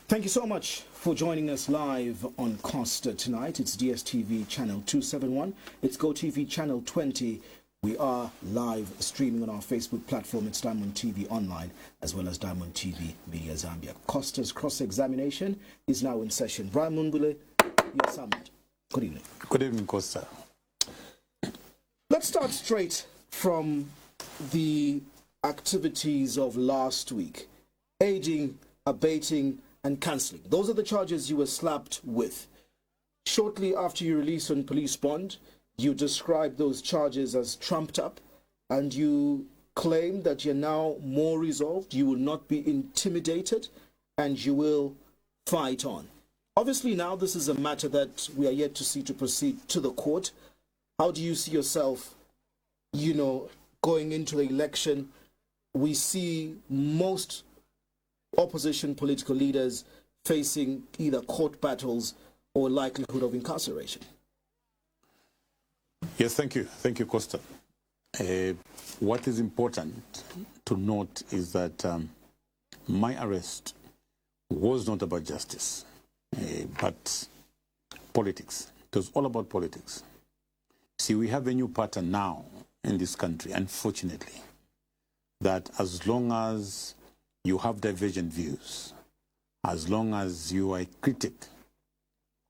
Thank you so much for joining us live on Costa tonight. It's DSTV channel 271. It's GoTV channel 20. We are live streaming on our Facebook platform. It's Diamond TV Online, as well as Diamond TV Media Zambia. Costa's cross-examination is now in session. Brian Mundubile, your summit. Good evening. Good evening, Costa. Let's start straight from the activities of last week. Aiding, abating, and cancelling. Those are the charges you were slapped with. Shortly after you released on police bond, you described those charges as trumped up, and you claim that you're now more resolved, you will not be intimidated, and you will fight on. Obviously now this is a matter that we are yet to see to proceed to the court. How do you see yourself, going into the election? We see most opposition political leaders facing either court battles or likelihood of incarceration. Yes, thank you. Thank you, Costa. What is important to note is that my arrest was not about justice, but politics. It was all about politics. See, we have a new pattern now in this country, unfortunately, that as long as you have divergent views, as long as you are a critic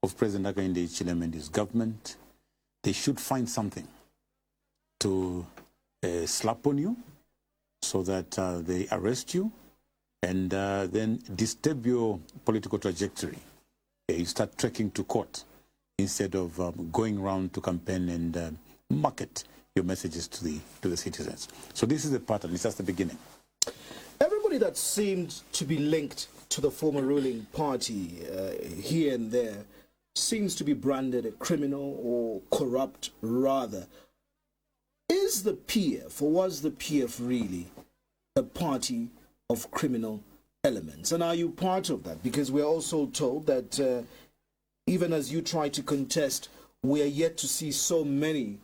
of President Hakainde Hichilema and his government, they should find something to slap on you so that they arrest you and then disturb your political trajectory. You start trekking to court instead of going around to campaign and market your messages to the citizens. So this is the pattern. It's just the beginning. Everybody that seemed to be linked to the former ruling party here and there seems to be branded a criminal or corrupt rather. Is the PF, or was the PF really a party of criminal elements? And are you part of that? Because we're also told that even as you try to contest, we are yet to see so many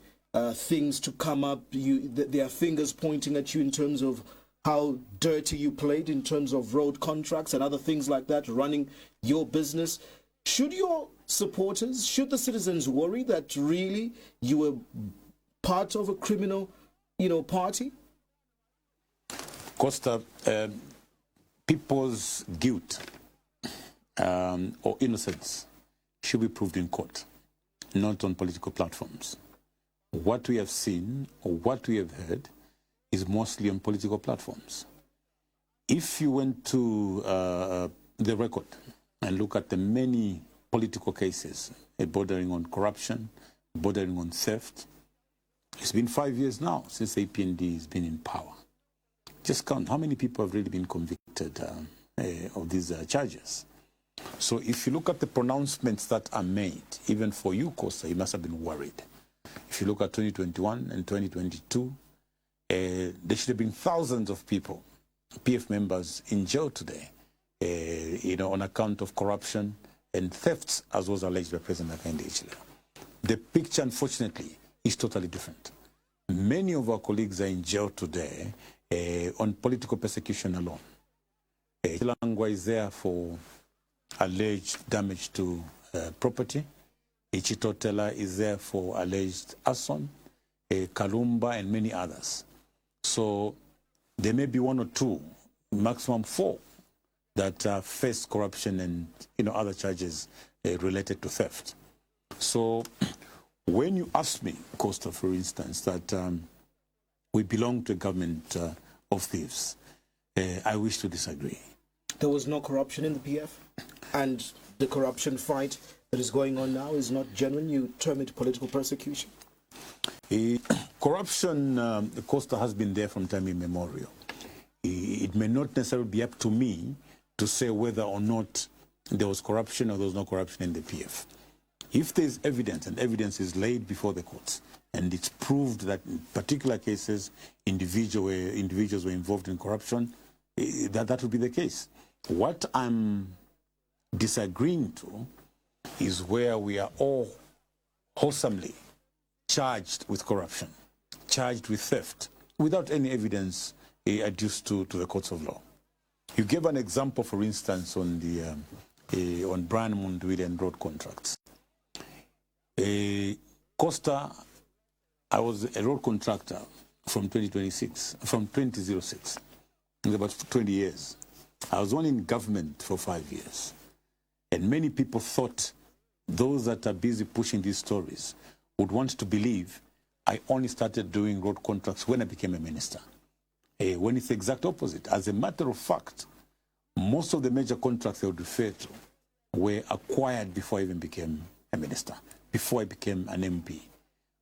things to come up. There are fingers pointing at you in terms of how dirty you played in terms of road contracts and other things like that, running your business. Should your supporters, should the citizens worry that really you were part of a criminal, party? Costa, people's guilt or innocence should be proved in court, not on political platforms. What we have seen or what we have heard is mostly on political platforms. If you went to the record and look at the many political cases bordering on corruption, bordering on theft, it's been 5 years now since APND has been in power. Just count how many people have really been convicted of these charges. So if you look at the pronouncements that are made, even for you, Costa, you must have been worried. If you look at 2021 and 2022, there should have been thousands of people, PF members, in jail today, on account of corruption and thefts, as was alleged by President Hakainde Hichilema. The picture, unfortunately, is totally different. Many of our colleagues are in jail today on political persecution alone. Chilangwa is there for alleged damage to property. Ichitotela is there for alleged arson, Kalumba, and many others. So there may be one or two, maximum four, that face corruption and other charges related to theft. So when you ask me, Costa, for instance, that we belong to a government of thieves, I wish to disagree. There was no corruption in the PF, and the corruption fight that is going on now is not genuine. You term it political persecution. Corruption, Costa, has been there from time immemorial. It may not necessarily be up to me to say whether or not there was corruption or there was no corruption in the PF. If there is evidence, and evidence is laid before the courts, and it's proved that in particular cases individuals were involved in corruption, that would be the case. What I'm disagreeing to is where we are all wholesomely charged with corruption, charged with theft, without any evidence adduced to the courts of law. You gave an example, for instance, on the on Brian Mundubile and road contracts. Costa, I was a road contractor from 2006. It was about 20 years. I was only in government for 5 years. And many people thought those that are busy pushing these stories would want to believe I only started doing road contracts when I became a minister. When it's the exact opposite. As a matter of fact, most of the major contracts they would refer to were acquired before I even became a minister, before I became an MP.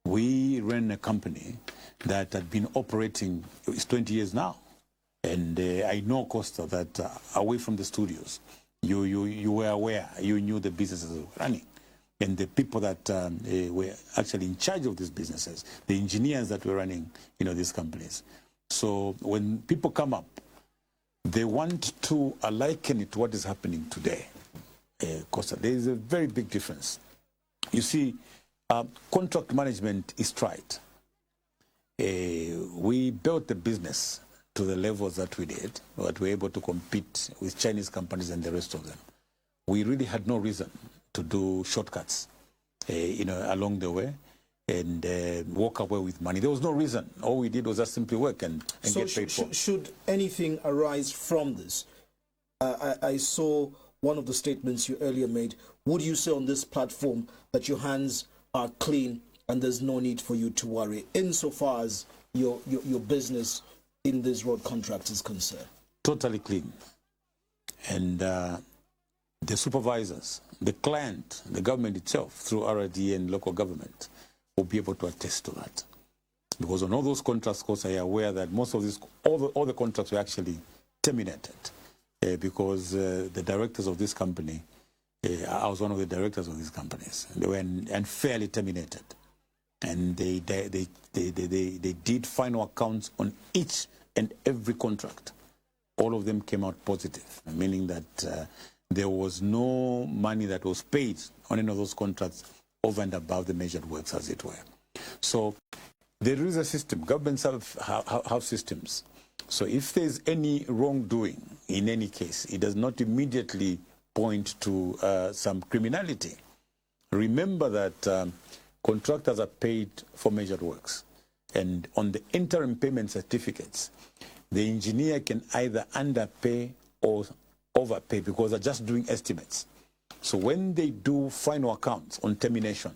We ran a company that had been operating, it's 20 years now. And I know, Costa, that away from the studios, you were aware, you knew the businesses were running. And the people that were actually in charge of these businesses, the engineers that were running, these companies. So when people come up, they want to liken it to what is happening today. Costa, there is a very big difference. You see, contract management is tried. We built the business to the levels that we did, that we were able to compete with Chinese companies and the rest of them. We really had no reason to do shortcuts, along the way and walk away with money. There was no reason. All we did was just simply work and get paid for. Should anything arise from this? I saw one of the statements you earlier made. Would you say on this platform that your hands are clean and there's no need for you to worry insofar as your business in this road contract is concerned? Totally clean. And the supervisors, the client, the government itself, through RRD and local government, will be able to attest to that. Because on all those contracts, of course, I am aware that most of these, all the contracts were actually terminated because the directors of this company, I was one of the directors of these companies, they were unfairly terminated. And they did final accounts on each and every contract. All of them came out positive, meaning that there was no money that was paid on any of those contracts over and above the measured works, as it were. So there is a system. Governments have systems. So if there's any wrongdoing in any case, it does not immediately point to some criminality. Remember that contractors are paid for measured works. And on the interim payment certificates, the engineer can either underpay or overpay because they're just doing estimates. So when they do final accounts on termination,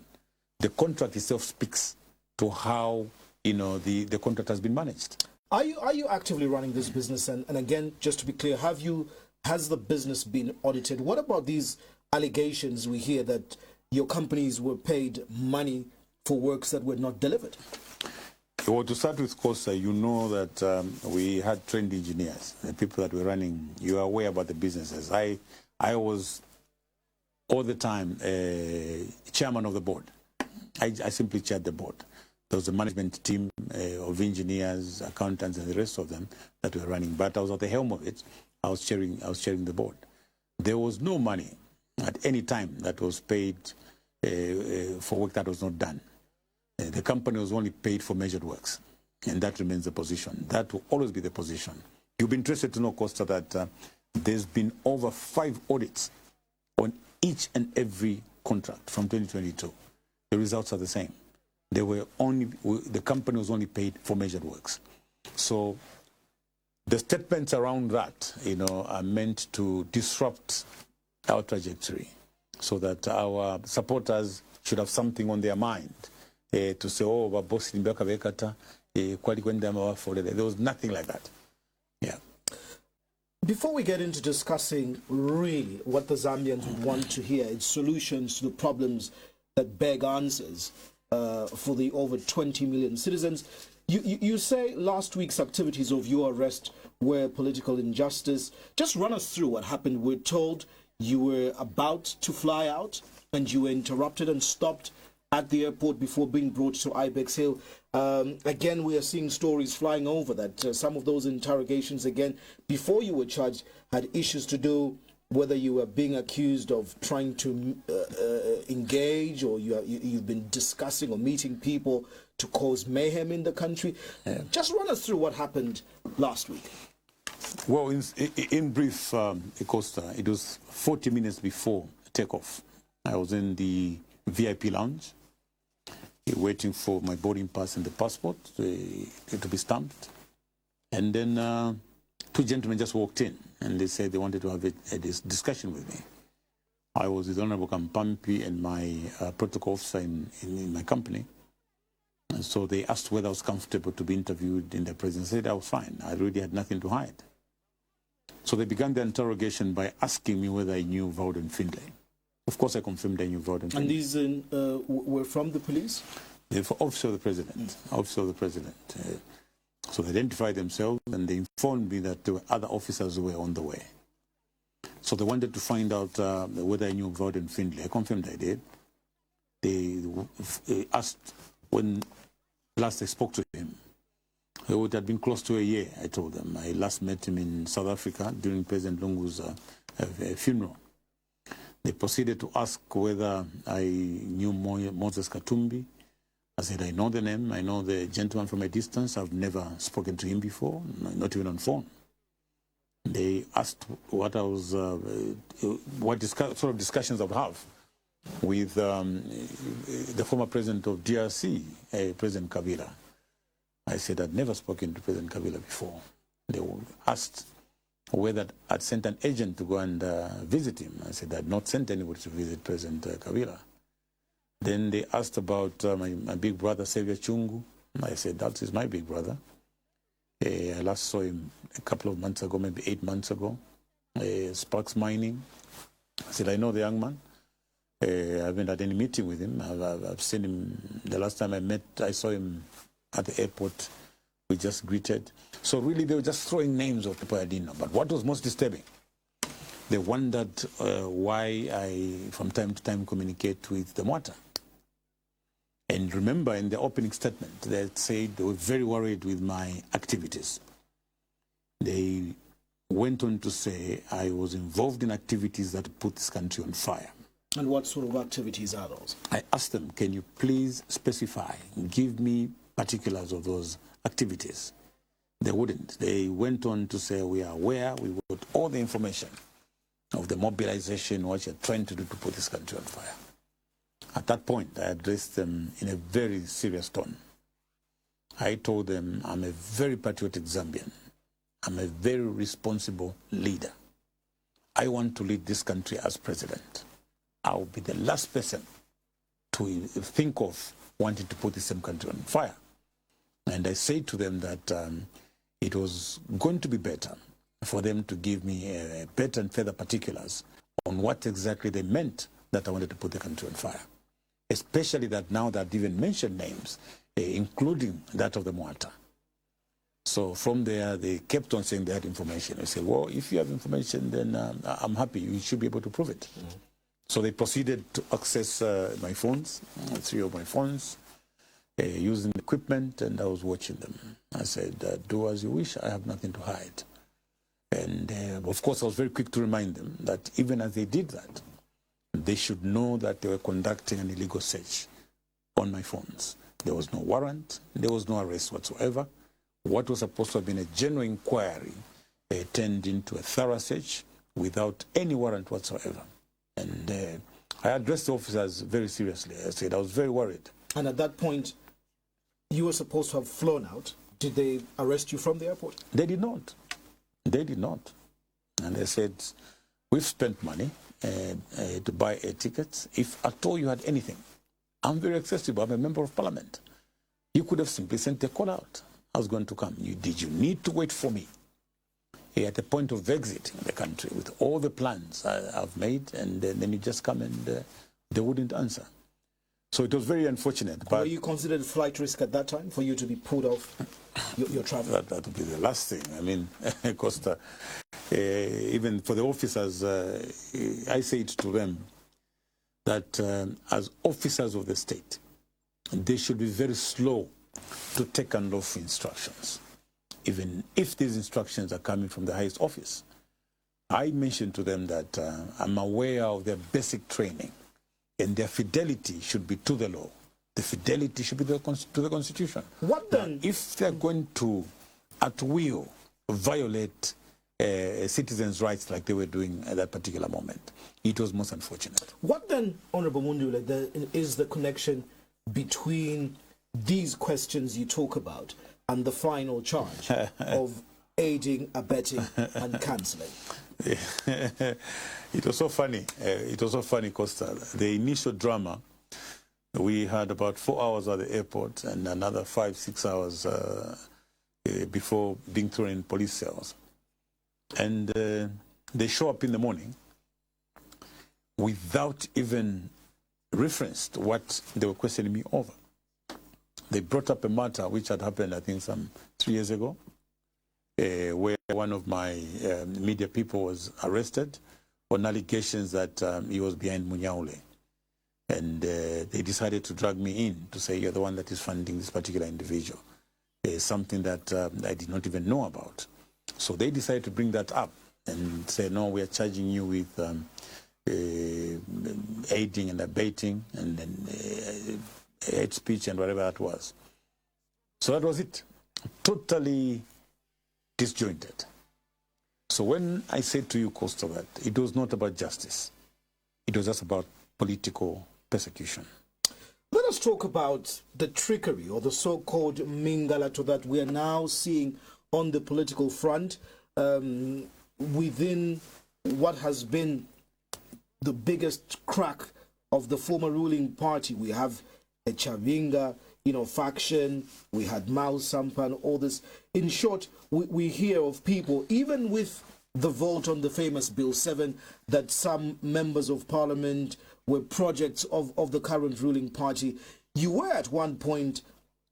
the contract itself speaks to how the contract has been managed. Are you actively running this business? And again, just to be clear, has the business been audited? What about these allegations we hear that your companies were paid money for works that were not delivered? Well, to start with, Costa, you know that we had trained engineers, the people that were running. You are aware about the businesses. I was all the time chairman of the board. I simply chaired the board. There was a management team of engineers, accountants, and the rest of them that were running. But I was at the helm of it. I was chairing the board. There was no money at any time that was paid for work that was not done. The company was only paid for measured works, and that remains the position. That will always be the position. You'll be interested to know, Costa, that there's been over 5 audits on each and every contract from 2022. The results are the same. The company was only paid for measured works. So the statements around that, are meant to disrupt our trajectory so that our supporters should have something on their mind. To say, oh, boss, there was nothing like that. Yeah. Before we get into discussing really what the Zambians would want to hear, it's solutions to the problems that beg answers for the over 20 million citizens. You say last week's activities of your arrest were political injustice. Just run us through what happened. We're told you were about to fly out and you were interrupted and stopped at the airport before being brought to Ibex Hill. Again, we are seeing stories flying over that some of those interrogations, again, before you were charged, had issues to do whether you were being accused of trying to engage or you've been discussing or meeting people to cause mayhem in the country. Yeah. Just run us through what happened last week. Well, in brief, Costa, it was 40 minutes before takeoff. I was in the VIP lounge, waiting for my boarding pass and the passport to be stamped. And then two gentlemen just walked in, and they said they wanted to have a discussion with me. I was with Honorable Kampampi and my protocol officer in my company. And so they asked whether I was comfortable to be interviewed in their presence. I said I was fine. I really had nothing to hide. So they began the interrogation by asking me whether I knew Vauden Findlay. Of course, I confirmed I knew Vauden Findlay. And these were from the police? They're Officer of the President. Officer of the President. So they identified themselves, and they informed me that there were other officers who were on the way. So they wanted to find out whether I knew Vauden Findlay. I confirmed I did. They asked when last I spoke to him. It would have been close to a year, I told them. I last met him in South Africa during President Lungu's funeral. They proceeded to ask whether I knew Moses Katumbi. I said, I know the name. I know the gentleman from a distance. I've never spoken to him before, not even on phone. They asked what I was, sort of discussions I would have with the former president of DRC, President Kabila. I said I'd never spoken to President Kabila before. They asked whether I'd sent an agent to go and visit him. I said I'd not sent anybody to visit President Kabila. Then they asked about my big brother, Xavier Chungu. I said, that is my big brother. I last saw him a couple of months ago, maybe 8 months ago. Sparks Mining. I said, I know the young man. I haven't had any meeting with him. I've seen him, the last time I saw him at the airport. We just greeted. So really, they were just throwing names of people I didn't know. But what was most disturbing, they wondered why I, from time to time, communicate with the Mwata. And remember, in the opening statement, they said they were very worried with my activities. They went on to say I was involved in activities that put this country on fire. And what sort of activities are those? I asked them, can you please specify, give me particulars of those activities? They wouldn't. They went on to say, we are aware, we got all the information of the mobilization, what you're trying to do to put this country on fire. At that point, I addressed them in a very serious tone. I told them, I'm a very patriotic Zambian. I'm a very responsible leader. I want to lead this country as president. I'll be the last person to think of wanting to put the same country on fire. And I said to them that it was going to be better for them to give me better and further particulars on what exactly they meant that I wanted to put the country on fire. Especially that now that even mentioned names, including that of the Mwata. So from there, they kept on saying they had information. I said, well, if you have information, then I'm happy. You should be able to prove it. Mm-hmm. So they proceeded to access my phones, 3 of my phones, using equipment, and I was watching them. I said, do as you wish. I have nothing to hide. And of course, I was very quick to remind them that even as they did that, they should know that they were conducting an illegal search on my phones. There was no warrant. There was no arrest whatsoever. What was supposed to have been a general inquiry turned into a thorough search without any warrant whatsoever. And I addressed the officers very seriously. I said I was very worried. And at that point, you were supposed to have flown out. Did they arrest you from the airport? They did not. They did not. And they said, we've spent money to buy air tickets. If at all you had anything, I'm very accessible. I'm a member of parliament. You could have simply sent a call out. I was going to come. Did you need to wait for me at the point of exiting the country with all the plans I've made, and then you just come and they wouldn't answer? So it was very unfortunate. But were you considered flight risk at that time for you to be pulled off your travel? That would be the last thing. I mean, Costa, even for the officers, I say it to them that as officers of the state, they should be very slow to take unlawful instructions, even if these instructions are coming from the highest office. I mentioned to them that I'm aware of their basic training, and their fidelity should be to the law. The fidelity should be to the Constitution. What then? Now, if they're going to, at will, violate citizens' rights like they were doing at that particular moment. It was most unfortunate. What then, Honorable Mundubile, is the connection between these questions you talk about and the final charge of aiding, abetting, and cancelling? It was so funny. It was so funny, Costa. The initial drama, we had about 4 hours at the airport and another 5-6 hours before being thrown in police cells. And they show up in the morning without even reference to what they were questioning me over. They brought up a matter which had happened, I think, some 3 years ago, where one of my media people was arrested on allegations that he was behind Mundubile. And they decided to drag me in to say, you're the one that is funding this particular individual. Something that I did not even know about. So they decided to bring that up and say, no, we are charging you with aiding and abetting and then hate speech and whatever that was. So that was it. Totally disjointed. So when I said to you, Costa, that it was not about justice, it was just about political persecution. Let us talk about the trickery or the so-called mingalato that we are now seeing on the political front within what has been the biggest crack of the former ruling party. We have a Chavinga, faction. We had Mao Sampan, all this. In short, we hear of people, even with the vote on the famous Bill 7, that some members of parliament were projects of the current ruling party. You were at one point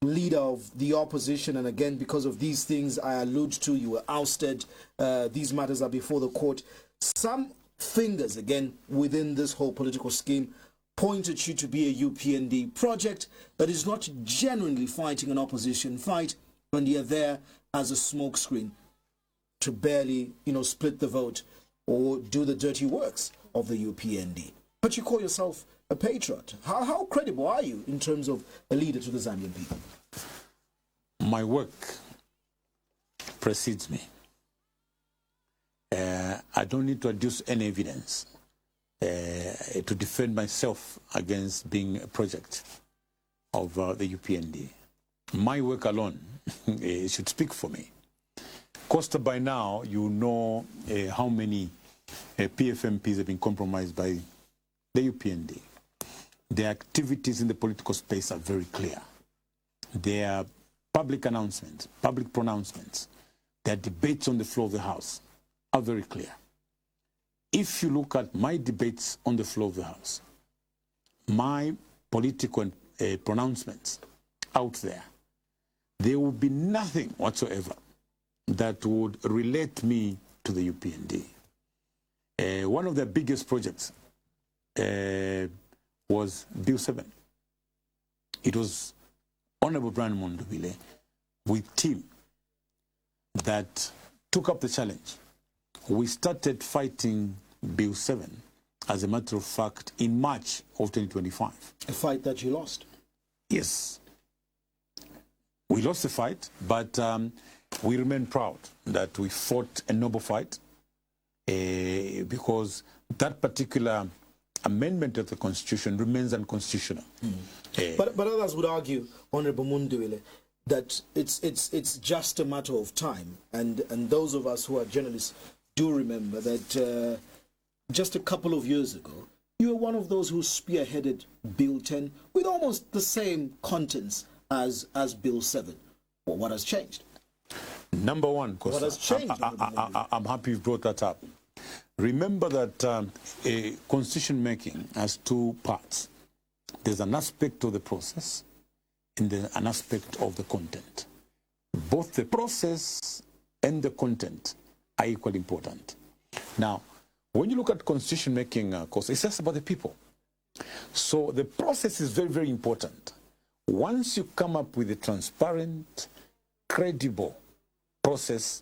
leader of the opposition, and again, because of these things I allude to, you were ousted. These matters are before the court. Some fingers, again, within this whole political scheme pointed you to be a UPND project that is not genuinely fighting an opposition fight, and you're there as a smokescreen to barely, split the vote or do the dirty works of the UPND. But you call yourself a patriot. How credible are you in terms of a leader to the Zambian people? My work precedes me. I don't need to adduce any evidence to defend myself against being a project of the UPND. My work alone should speak for me. Costa, by now, you know how many PFMPs have been compromised by the UPND. Their activities in the political space are very clear. Their public announcements, public pronouncements, their debates on the floor of the House are very clear. If you look at my debates on the floor of the House, my political pronouncements out there, there will be nothing whatsoever that would relate me to the UPND. One of their biggest projects was Bill 7. It was Honorable Brian Mundubile with team that took up the challenge. We started fighting Bill 7, as a matter of fact, in March of 2025. A fight that you lost? Yes. We lost the fight, but we remain proud that we fought a noble fight because that particular amendment of the Constitution remains unconstitutional. But others would argue, Honorable Mundubile, that it's just a matter of time, and those of us who are journalists do remember that just a couple of years ago, you were one of those who spearheaded Bill 10 with almost the same contents as Bill 7. Well, what has changed? Number one, Costa, what has changed? I'm happy you brought that up. Remember that constitution making has two parts. There's an aspect of the process and then an aspect of the content. Both the process and the content are equally important. Now, when you look at constitution making, Costa, it's just about the people. So the process is very, very important. Once you come up with a transparent, credible process,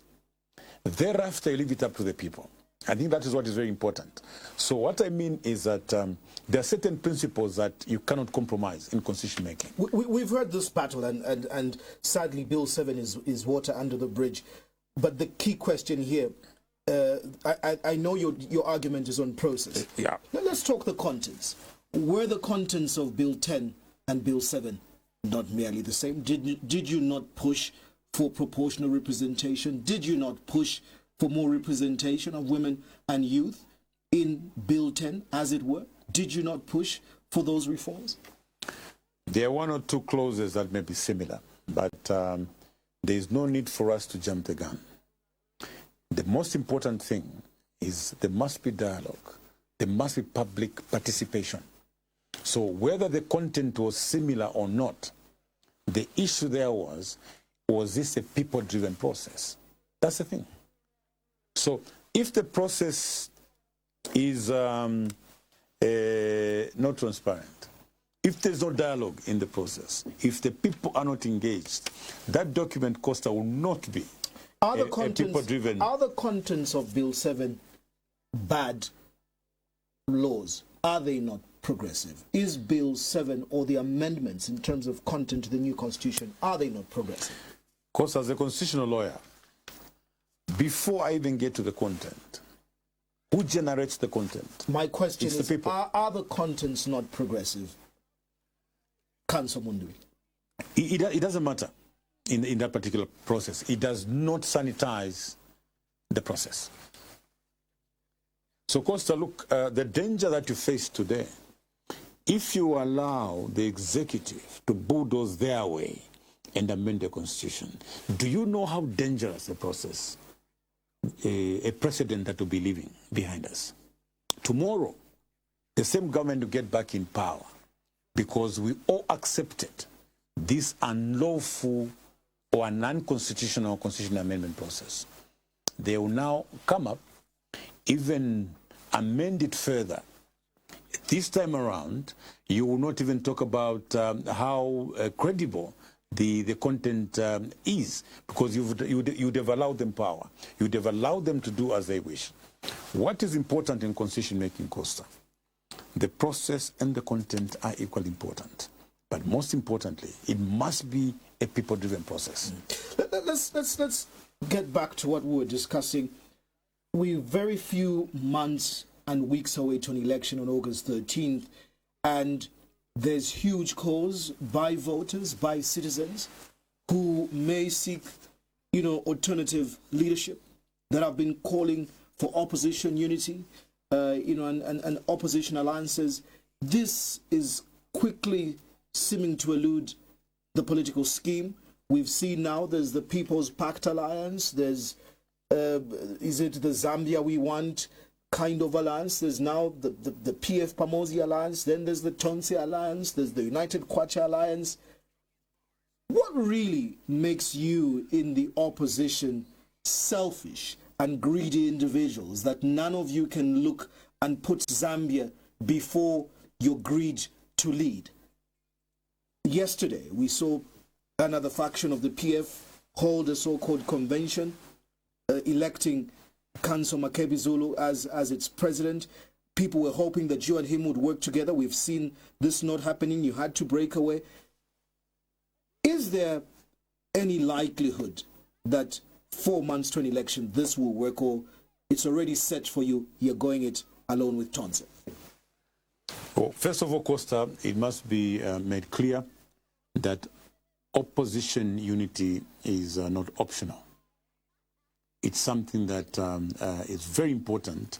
thereafter you leave it up to the people. I think that is what is very important. So what I mean is that there are certain principles that you cannot compromise in constitution making. We've heard this battle, and sadly Bill 7 is water under the bridge. But the key question here, I know your argument is on process. Yeah. Let's talk the contents. Were the contents of Bill 10 and Bill 7 not merely the same? Did you not push for proportional representation? Did you not push for more representation of women and youth in Bill 10, as it were? Did you not push for those reforms? There are one or two clauses that may be similar, but there is no need for us to jump the gun. The most important thing is there must be dialogue. There must be public participation. So whether the content was similar or not, the issue there was this a people-driven process? That's the thing. So if the process is not transparent, if there's no dialogue in the process, if the people are not engaged, that document, Costa, will not be a people-driven. Are the contents of Bill 7 bad laws? Are they not progressive? Is Bill 7 or the amendments in terms of content to the new constitution, are they not progressive? Costa, as a constitutional lawyer, before I even get to the content, who generates the content? My question it's is, the people. Are the contents not progressive? Council Mundubile. It doesn't matter in that particular process. It does not sanitize the process. So, Costa, look, the danger that you face today, if you allow the executive to bulldoze their way and amend the constitution, do you know how dangerous a process, a precedent that will be leaving behind us? Tomorrow, the same government will get back in power because we all accepted this unlawful or an unconstitutional constitutional amendment process. They will now come up, even amend it further. This time around, you will not even talk about how credible the content is, because you'd have allowed them power. You'd have allowed them to do as they wish. What is important in constitution making, Costa? The process and the content are equally important. But most importantly, it must be a people-driven process. Let's get back to what we were discussing. We're very few months and weeks away to an election on August 13th, and there's huge calls by voters, by citizens, who may seek, alternative leadership, that have been calling for opposition unity, and opposition alliances. This is quickly seeming to elude the political scheme. We've seen now there's the People's Pact Alliance, there's, is it the Zambia We Want kind of alliance, there's now the PF Pamosi Alliance, then there's the Tonse Alliance, there's the United Kwacha Alliance. What really makes you in the opposition selfish and greedy individuals that none of you can look and put Zambia before your greed to lead? Yesterday, we saw another faction of the PF hold a so-called convention, electing Kanso Makebi Zulu as its president. People were hoping that you and him would work together. We've seen this not happening. You had to break away. Is there any likelihood that 4 months to an election this will work, or it's already set for you, you're going it alone with Tonse? Well, first of all, Costa, it must be made clear that opposition unity is not optional. It's something that is very important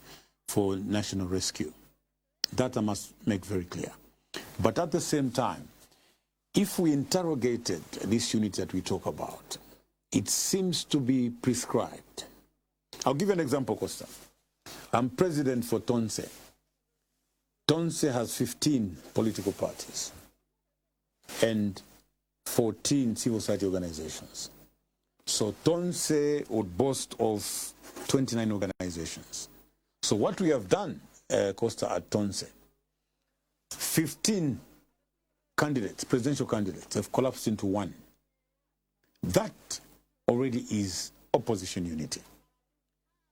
for national rescue. That I must make very clear. But at the same time, if we interrogated this unity that we talk about, it seems to be prescribed. I'll give you an example, Costa. I'm president for Tonse. Tonse has 15 political parties and 14 civil society organizations. So Tonse would boast of 29 organizations. So what we have done, Costa, at Tonse, 15 candidates, presidential candidates, have collapsed into one. That already is opposition unity.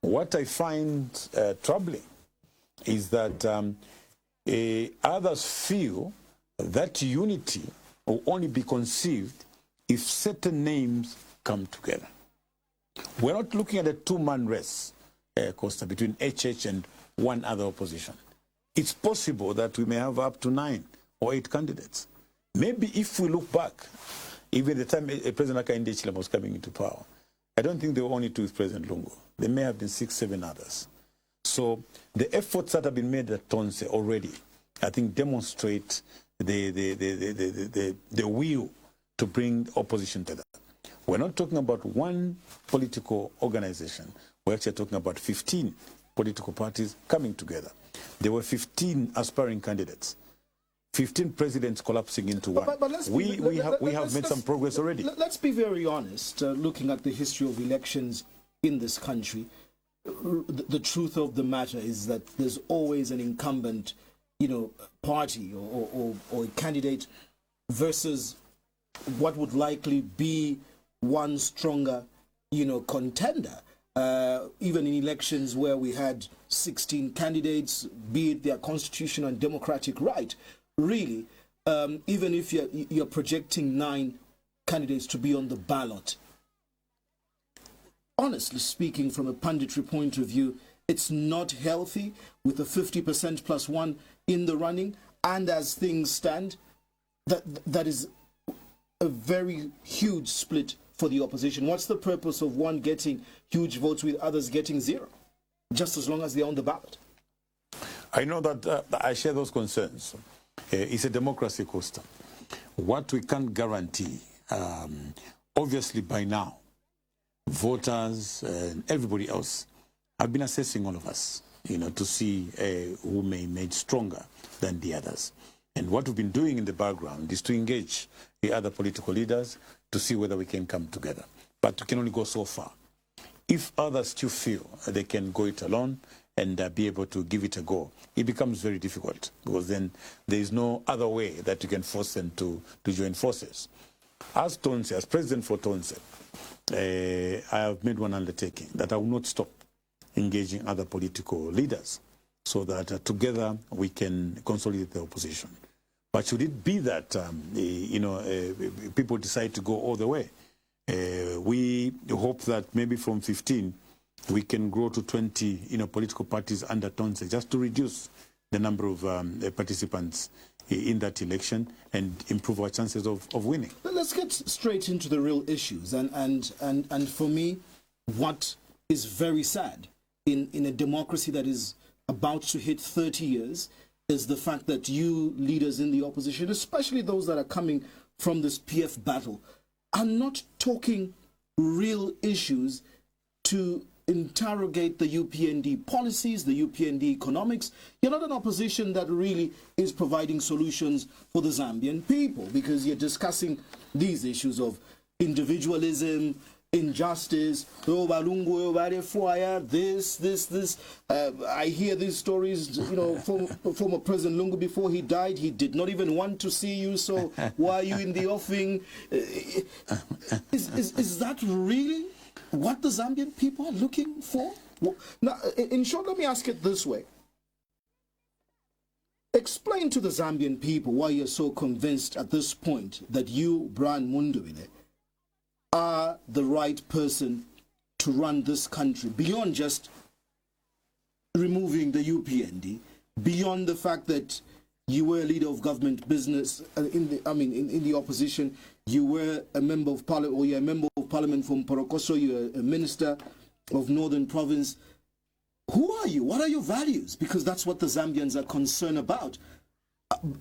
What I find troubling is that others feel that unity will only be conceived if certain names come together. We're not looking at a two-man race Costa, between HH and one other opposition. It's possible that we may have up to 9 or 8 candidates. Maybe if we look back, even the time President Hakainde Hichilema was coming into power, I don't think there were only 2 with President Lungu. There may have been 6, 7 others. So the efforts that have been made at Tonse already, I think, demonstrate the will to bring opposition together. We're not talking about one political organization. We're actually talking about 15 political parties coming together. There were 15 aspiring candidates, 15 presidents collapsing into one. But we have made some progress already. Let's be very honest, looking at the history of elections in this country. The truth of the matter is that there's always an incumbent, party or a candidate versus what would likely be one stronger, contender. Even in elections where we had 16 candidates, be it their constitutional and democratic right, really, even if you're projecting 9 candidates to be on the ballot, honestly speaking, from a punditry point of view, it's not healthy with a 50% plus 1 in the running. And as things stand, that is a very huge split for the opposition. What's the purpose of one getting huge votes with others getting 0, just as long as they're on the ballot? I know that I share those concerns. It's a democracy, Costa. What we can't guarantee, obviously by now, voters and everybody else have been assessing all of us, to see who may emerge stronger than the others. And what we've been doing in the background is to engage the other political leaders to see whether we can come together. But we can only go so far. If others still feel they can go it alone and be able to give it a go, it becomes very difficult, because then there is no other way that you can force them to join forces. As Tonse, as president for Tonse, I have made one undertaking that I will not stop engaging other political leaders so that together we can consolidate the opposition. But should it be that people decide to go all the way, we hope that maybe from 15 we can grow to 20 political parties under Tonse, just to reduce the number of participants in that election and improve our chances of winning. Let's get straight into the real issues. And for me, what is very sad in a democracy that is about to hit 30 years is the fact that you leaders in the opposition, especially those that are coming from this PF battle, are not talking real issues to interrogate the UPND policies, the UPND economics. You're not an opposition that really is providing solutions for the Zambian people, because you're discussing these issues of individualism, injustice, this. I hear these stories, former President Lungu, before he died, he did not even want to see you, so why are you in the offing? Is that really what the Zambian people are looking for? Now, in short, let me ask it this way. Explain to the Zambian people why you're so convinced at this point that you, Brian Mundubile, are the right person to run this country, beyond just removing the UPND, beyond the fact that you were a leader of government business in the opposition, you were a member of parliament, or you're a member of parliament from Porokoso, you're a minister of Northern Province. Who are you? What are your values? Because that's what the Zambians are concerned about,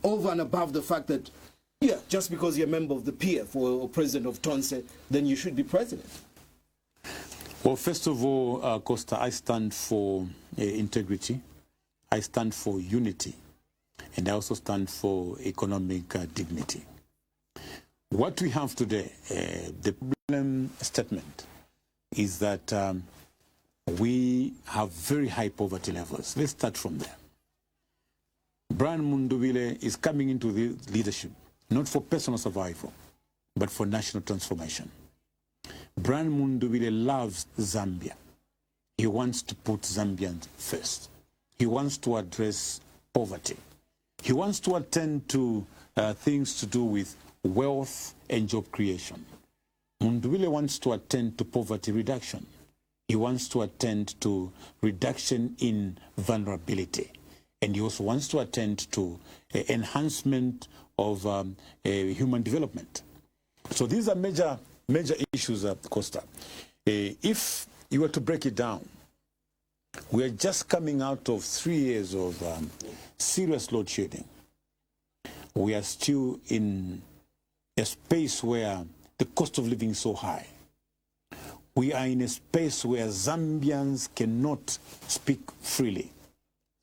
over and above the fact that, yeah, just because you're a member of the PF or president of Tonse, then you should be president. Well, first of all, Costa, I stand for integrity. I stand for unity. And I also stand for economic dignity. What we have today, the problem statement, is that we have very high poverty levels. Let's start from there. Brian Mundubile is coming into the leadership not for personal survival, but for national transformation. Brian Mundubile loves Zambia. He wants to put Zambians first. He wants to address poverty. He wants to attend to things to do with wealth and job creation. Mundubile wants to attend to poverty reduction. He wants to attend to reduction in vulnerability. And he also wants to attend to enhancement of human development. So these are major issues, Costa. If you were to break it down, we are just coming out of 3 years of serious load shedding. We are still in a space where the cost of living is so high. We are in a space where Zambians cannot speak freely.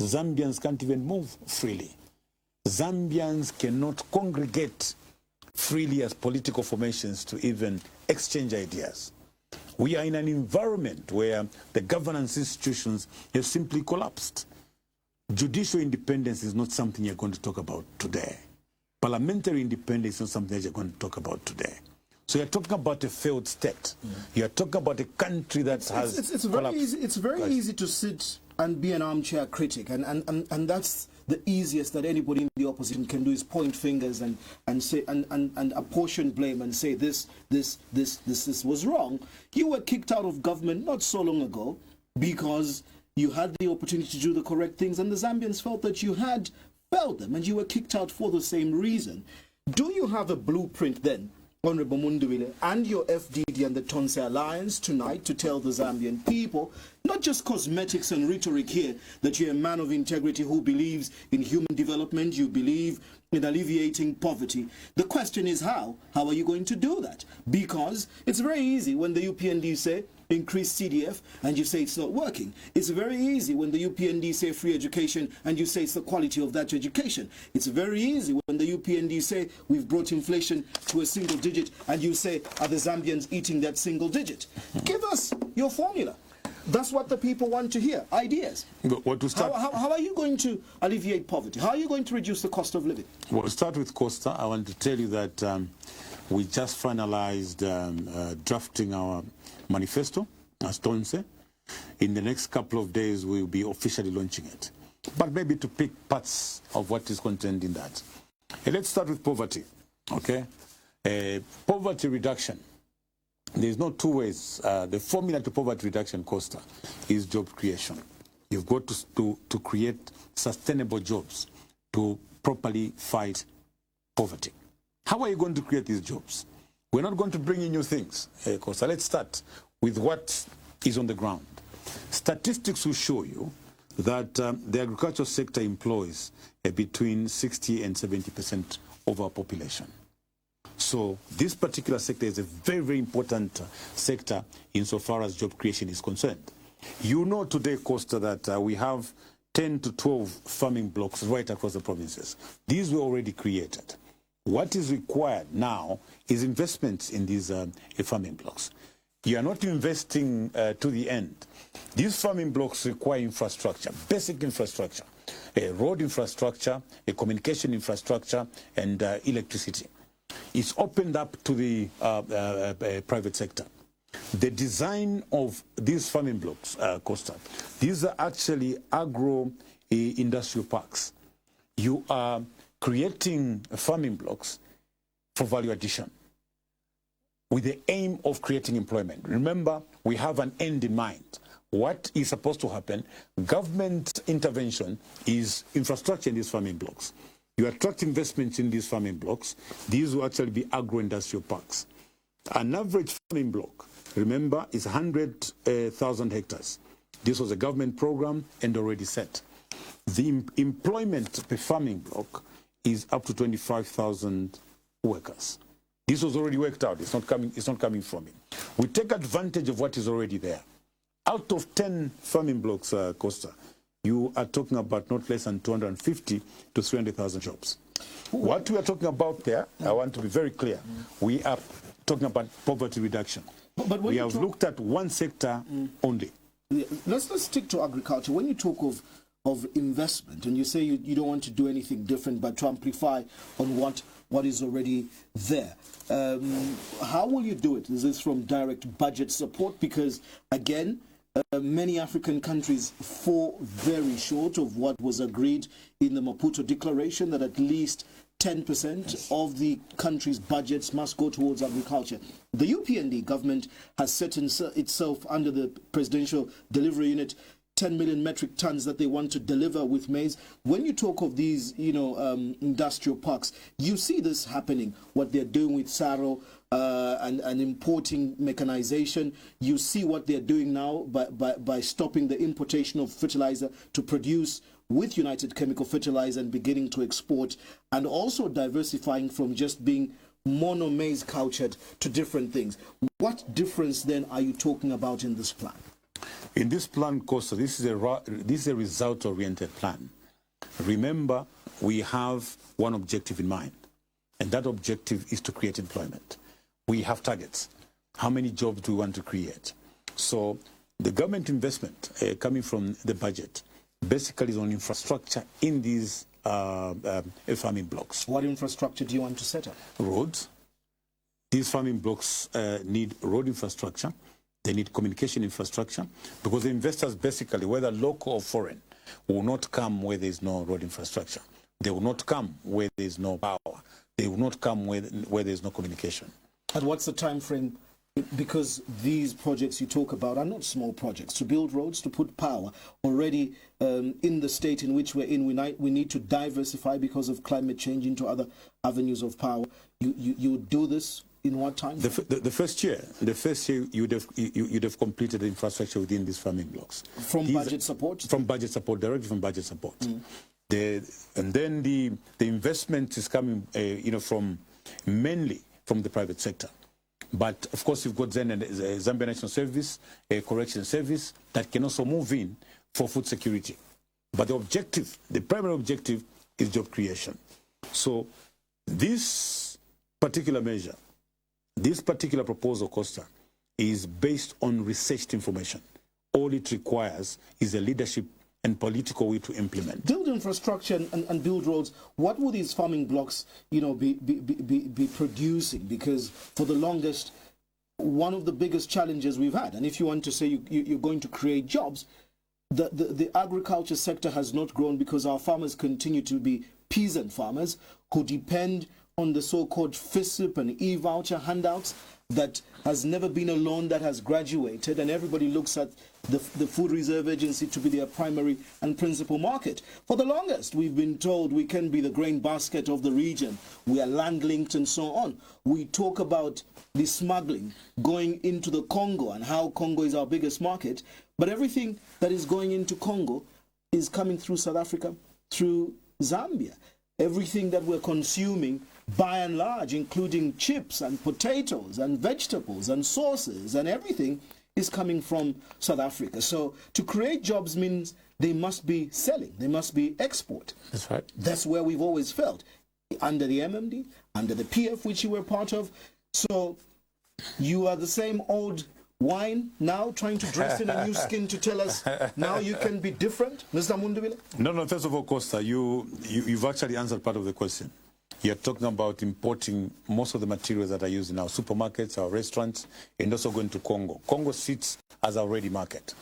Zambians can't even move freely. Zambians cannot congregate freely as political formations to even exchange ideas. We are in an environment where the governance institutions have simply collapsed. Judicial independence is not something you're going to talk about today. Parliamentary independence is not something that you're going to talk about today. So you're talking about a failed state. You're talking about a country that has collapsed. It's very easy to sit and be an armchair critic, and that's the easiest that anybody in the opposition can do, is point fingers and say and apportion blame and say this was wrong. You were kicked out of government not so long ago because you had the opportunity to do the correct things, and the Zambians felt that you had failed them, and you were kicked out for the same reason. Do you have a blueprint then, Honorable Mundubile, and your FDD and the Tonse Alliance tonight to tell the Zambian people, not just cosmetics and rhetoric here, that you're a man of integrity who believes in human development, you believe in alleviating poverty. The question is how? How are you going to do that? Because it's very easy when the UPND say increase CDF and you say it's not working. It's very easy when the UPND say free education and you say it's the quality of that education. It's very easy when the UPND say we've brought inflation to a single digit and you say, are the Zambians eating that single digit? Give us your formula. That's what the people want to hear, ideas. Well, to start, how are you going to alleviate poverty? How are you going to reduce the cost of living? Well, to start with Costa, I want to tell you that we just finalized drafting our manifesto as Tonse. In the next couple of days, we'll be officially launching it. But maybe to pick parts of what is contained in that. Let's start with poverty, okay? Poverty reduction. There's no two ways. The formula to poverty reduction, Costa, is job creation. You've got to create sustainable jobs to properly fight poverty. How are you going to create these jobs? We're not going to bring in new things, Costa. Let's start with what is on the ground. Statistics will show you that the agricultural sector employs between 60 and 70% of our population. So this particular sector is a very, very important sector insofar as job creation is concerned. You know today, Costa, that we have 10 to 12 farming blocks right across the provinces. These were already created. What is required now is investments in these farming blocks. You are not investing to the end. These farming blocks require infrastructure, basic infrastructure, road infrastructure, communication infrastructure, and electricity. It's opened up to the private sector. The design of these farming blocks, Costa, these are actually agro-industrial parks. You are creating farming blocks for value addition with the aim of creating employment. Remember, we have an end in mind. What is supposed to happen? Government intervention is infrastructure in these farming blocks. You attract investments in these farming blocks. These will actually be agro-industrial parks. An average farming block, remember, is 100,000 hectares. This was a government program and already set. The employment per farming block is up to 25,000 workers. This was already worked out. It's not coming from it. We take advantage of what is already there. Out of 10 farming blocks, Costa, you are talking about not less than 250 to 300,000 jobs. What we are talking about there, I want to be very clear, we are talking about poverty reduction. But we have looked at one sector only. Let's stick to agriculture. When you talk of investment and you say you don't want to do anything different but to amplify on what is already there, how will you do it? Is this from direct budget support? Because, again, many African countries fall very short of what was agreed in the Maputo Declaration, that at least 10% of the country's budgets must go towards agriculture. The UPND government has set itself under the Presidential Delivery Unit 10 million metric tons that they want to deliver with maize. When you talk of these, industrial parks, you see this happening, what they're doing with Saro and importing mechanization. You see what they're doing now by stopping the importation of fertilizer to produce with United Chemical Fertilizer and beginning to export, and also diversifying from just being mono maize cultured to different things. What difference then are you talking about in this plan? In this plan, Costa, this is a result-oriented plan. Remember, we have one objective in mind, and that objective is to create employment. We have targets. How many jobs do we want to create? So the government investment coming from the budget basically is on infrastructure in these farming blocks. What infrastructure do you want to set up? Roads. These farming blocks need road infrastructure. They need communication infrastructure, because the investors basically, whether local or foreign, will not come where there is no road infrastructure. They will not come where there is no power. They will not come where there is no communication. And what's the time frame? Because these projects you talk about are not small projects. To build roads, to put power, already in the state in which we're in, we need to diversify because of climate change into other avenues of power. You do this in what time? The first year you'd have completed the infrastructure within these farming blocks. From budget support? From budget support, directly from budget support. And then the investment is coming, from mainly from the private sector. But of course, you've got Zambia National Service, a correction service that can also move in for food security. But the primary objective is job creation. So this particular measure, this particular proposal, Costa, is based on researched information. All it requires is a leadership and political will to implement. Build infrastructure and build roads. What will these farming blocks, be producing? Because for the longest, one of the biggest challenges we've had, and if you want to say you're going to create jobs, the agriculture sector has not grown because our farmers continue to be peasant farmers who depend on the so-called FISIP and e-voucher handouts that has never been a loan that has graduated, and everybody looks at the Food Reserve Agency to be their primary and principal market. For the longest, we've been told we can be the grain basket of the region. We are land-linked and so on. We talk about the smuggling going into the Congo and how Congo is our biggest market, but everything that is going into Congo is coming through South Africa, through Zambia. Everything that we're consuming, by and large, including chips and potatoes and vegetables and sauces and everything, is coming from South Africa. So to create jobs means they must be selling, they must be export. That's right. That's where we've always felt, under the MMD, under the PF, which you were part of. So you are the same old wine now, trying to dress in a new skin to tell us now you can be different, Mr. Mundubile? No, first of all, Costa, you've actually answered part of the question. You're talking about importing most of the materials that are used in our supermarkets, our restaurants, and also going to Congo. Congo sits as our ready market.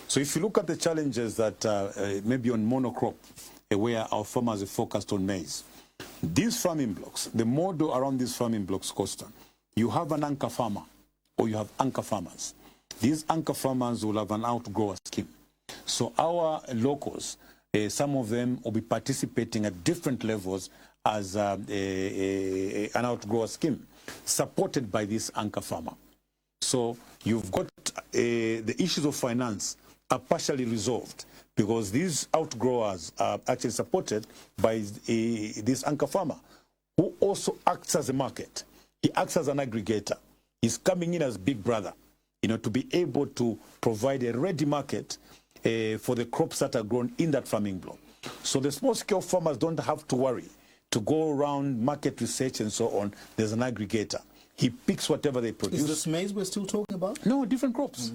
So if you look at the challenges that maybe on monocrop, where our farmers are focused on maize, these farming blocks, the model around these farming blocks, Costa, you have an anchor farmer or you have anchor farmers. These anchor farmers will have an outgrower scheme. So our locals, some of them will be participating at different levels as an outgrower scheme, supported by this anchor farmer. So you've got the issues of finance are partially resolved because these outgrowers are actually supported by this anchor farmer, who also acts as a market. He acts as an aggregator. He's coming in as big brother, to be able to provide a ready market for the crops that are grown in that farming block. So the small-scale farmers don't have to worry to go around market research and so on. There's an aggregator. He picks whatever they produce. Is this maize we're still talking about? No, different crops.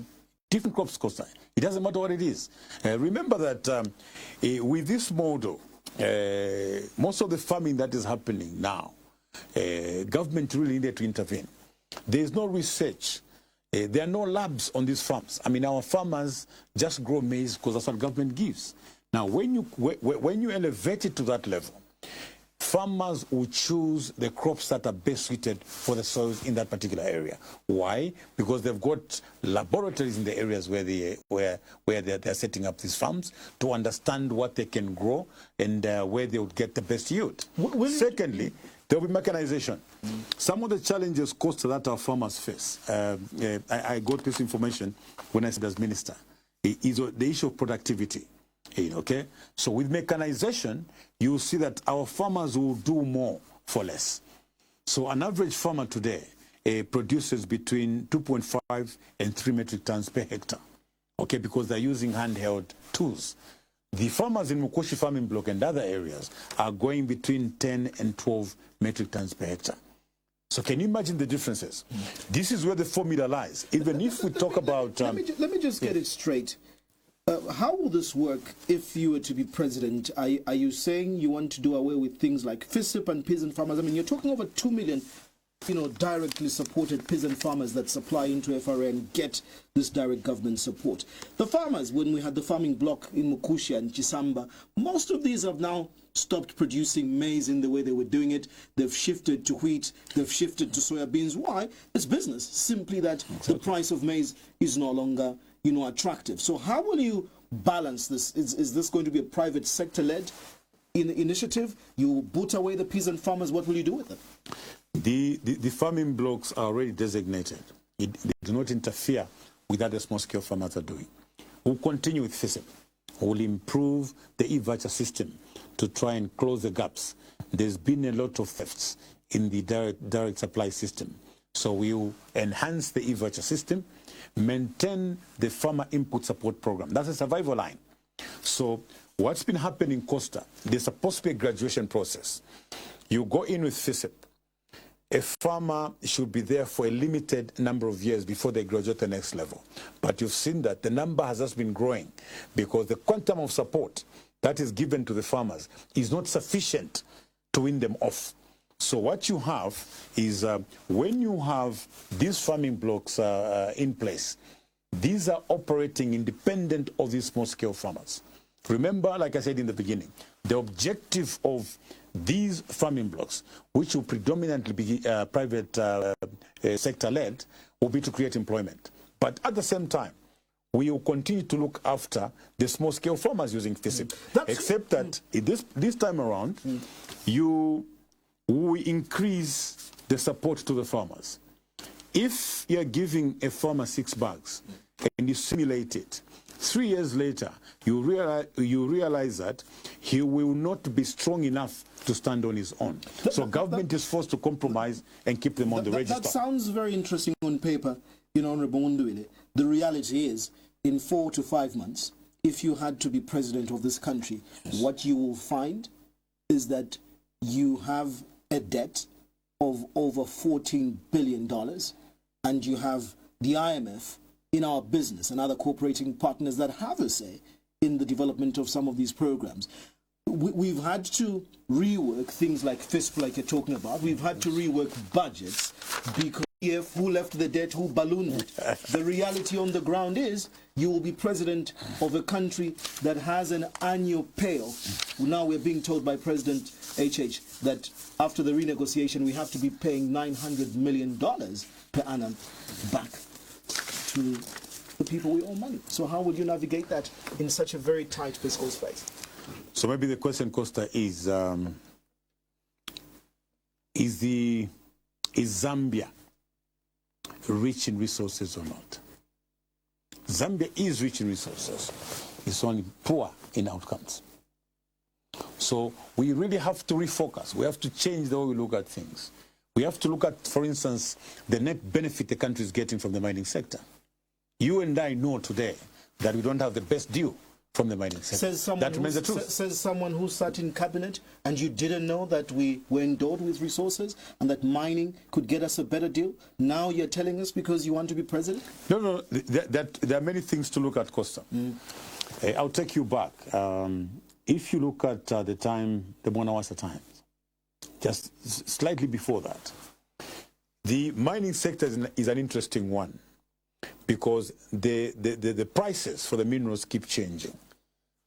Different crops, Costa. It doesn't matter what it is. Remember that with this model, most of the farming that is happening now, government really needed to intervene. There is no research. There are no labs on these farms. I mean, our farmers just grow maize because that's what government gives. Now, when you elevate it to that level, farmers will choose the crops that are best suited for the soils in that particular area. Why? Because they've got laboratories in the areas where they're setting up these farms to understand what they can grow and where they would get the best yield. Secondly, there will be mechanization. Some of the challenges, costs that our farmers face, I got this information when I said as minister, is the issue of productivity. Okay, so with mechanization, you will see that our farmers will do more for less. So an average farmer today produces between 2.5 and 3 metric tons per hectare. Okay, because they're using handheld tools. The farmers in Mukushi farming block and other areas are going between 10 and 12 metric tons per hectare. So can you imagine the differences? This is where the formula lies. Even if we talk about... let me just get it straight. How will this work if you were to be president? Are you saying you want to do away with things like FISIP and peasant farmers? I mean, you're talking over 2 million, directly supported peasant farmers that supply into FRA and get this direct government support. The farmers, when we had the farming block in Mukushi and Chisamba, most of these have now stopped producing maize in the way they were doing it. They've shifted to wheat. They've shifted to soya beans. Why? It's business. Simply that the price of maize is no longer attractive. So how will you balance this? Is this going to be a private sector-led initiative? You boot away the peasant farmers. What will you do with them? The farming blocks are already designated. They do not interfere with what the small-scale farmers are doing. We'll continue with FISIP. We'll improve the e-voucher system to try and close the gaps. There's been a lot of thefts in the direct supply system. So we'll enhance the e-voucher system, maintain the farmer input support program. That's a survival line. So what's been happening in Costa, there's supposed to be a graduation process. You go in with FISIP. A farmer should be there for a limited number of years before they graduate to the next level. But you've seen that the number has just been growing because the quantum of support that is given to the farmers is not sufficient to win them off. So what you have is when you have these farming blocks in place, these are operating independent of these small-scale farmers. Remember, like I said in the beginning, the objective of these farming blocks, which will predominantly be private sector-led, will be to create employment. But at the same time, we will continue to look after the small-scale farmers using FISIP. Except that this time around, we increase the support to the farmers. If you're giving a farmer 6 bags and you simulate it, 3 years later, you realize that he will not be strong enough to stand on his own. So government is forced to compromise and keep them on the register. That sounds very interesting on paper, Honorable Mundubile. The reality is, in 4 to 5 months, if you had to be president of this country, what you will find is that you have a debt of over $14 billion, and you have the IMF in our business and other cooperating partners that have a say in the development of some of these programs. We've had to rework things like FISP, like you're talking about. We've had to rework budgets because who left the debt, who ballooned it. The reality on the ground is you will be president of a country that has an annual payoff. Now we're being told by President HH that after the renegotiation we have to be paying $900 million per annum back to the people we owe money. So how would you navigate that in such a very tight fiscal space? So maybe the question, Costa, is Zambia rich in resources or not? Zambia is rich in resources. It's only poor in outcomes. So we really have to refocus. We have to change the way we look at things. We have to look at, for instance, the net benefit the country is getting from the mining sector. You and I know today that we don't have the best deal from the mining sector. That remains the truth. Says someone who sat in cabinet and you didn't know that we were endowed with resources and that mining could get us a better deal. Now you're telling us because you want to be president? No. There are many things to look at, Costa. I'll take you back. If you look at the time, the Bonawasa times, just slightly before that, the mining sector is an interesting one because the prices for the minerals keep changing.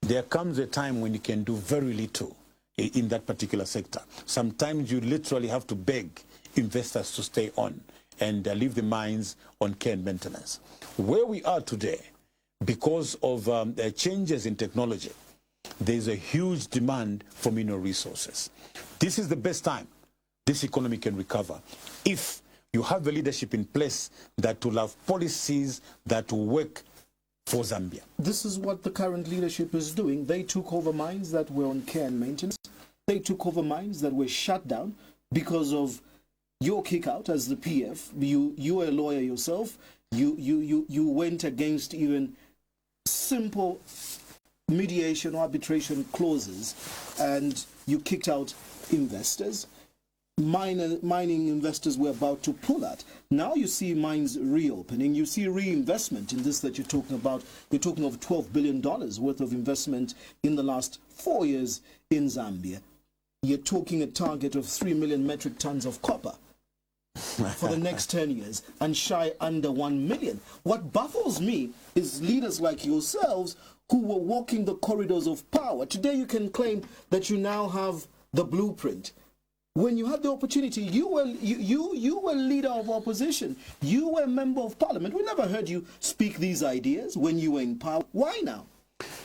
There comes a time when you can do very little in that particular sector. Sometimes you literally have to beg investors to stay on and leave the mines on care and maintenance. Where we are today, because of changes in technology, there's a huge demand for mineral resources. This is the best time this economy can recover if you have the leadership in place that will have policies that will work for Zambia. This is what the current leadership is doing. They took over mines that were on care and maintenance. They took over mines that were shut down because of your kick out as the PF. You were a lawyer yourself. You went against even simple mediation or arbitration clauses, and you kicked out investors. Mining investors were about to pull out. Now you see mines reopening. You see reinvestment in this that you're talking about. You're talking of $12 billion worth of investment in the last 4 years in Zambia. You're talking a target of 3 million metric tons of copper for the next 10 years and shy under 1 million. What baffles me is leaders like yourselves who were walking the corridors of power. Today you can claim that you now have the blueprint. When you had the opportunity, you were leader of opposition. You were member of parliament. We never heard you speak these ideas when you were in power. Why now?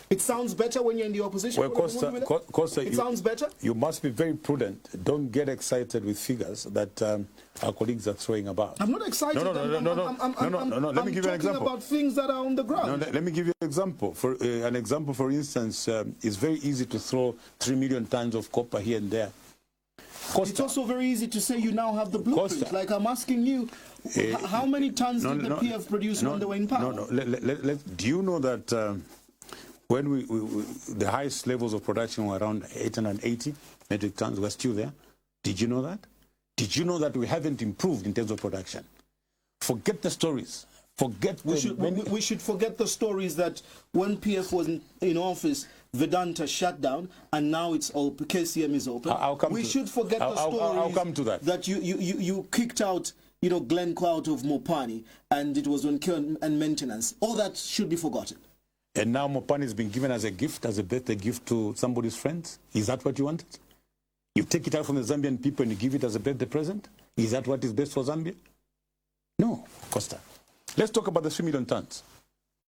It sounds better when you're in the opposition. Well, Costa, it sounds better. You must be very prudent. Don't get excited with figures that our colleagues are throwing about. I'm not excited. No. Let me give you an example. About things that are on the ground. Let me give you an example. For instance, it's very easy to throw 3 million tons of copper here and there. Costa. It's also very easy to say you now have the blueprint. Costa. Like I'm asking you, how many tons did the PF produce when they were in power? Do you know that when the highest levels of production were around 880 metric tons, we're still there? Did you know that? Did you know that we haven't improved in terms of production? Forget the stories. We should forget the stories that when PF was in office, Vedanta shut down, and now it's open. KCM is open. We should forget the stories. I'll come to that. That you kicked out, Glencoe out of Mopani, and it was on care and maintenance. All that should be forgotten. And now Mopani has been given as a gift, as a birthday gift to somebody's friends. Is that what you wanted? You take it out from the Zambian people and you give it as a birthday present? Is that what is best for Zambia? No, Costa. Let's talk about the 3 million tons.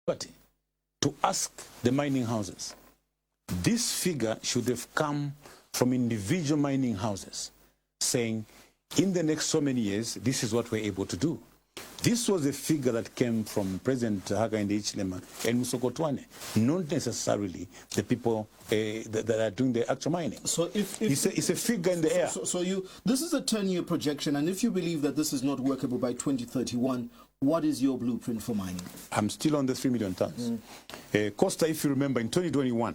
But to ask the mining houses, this figure should have come from individual mining houses saying, in the next so many years, this is what we're able to do. This was a figure that came from President Hakainde Hichilema and Musokotwane, not necessarily the people that are doing the actual mining. So if it's a figure in the air. So this is a 10-year projection, and if you believe that this is not workable by 2031, what is your blueprint for mining? I'm still on the 3 million tons. Costa, if you remember, in 2021,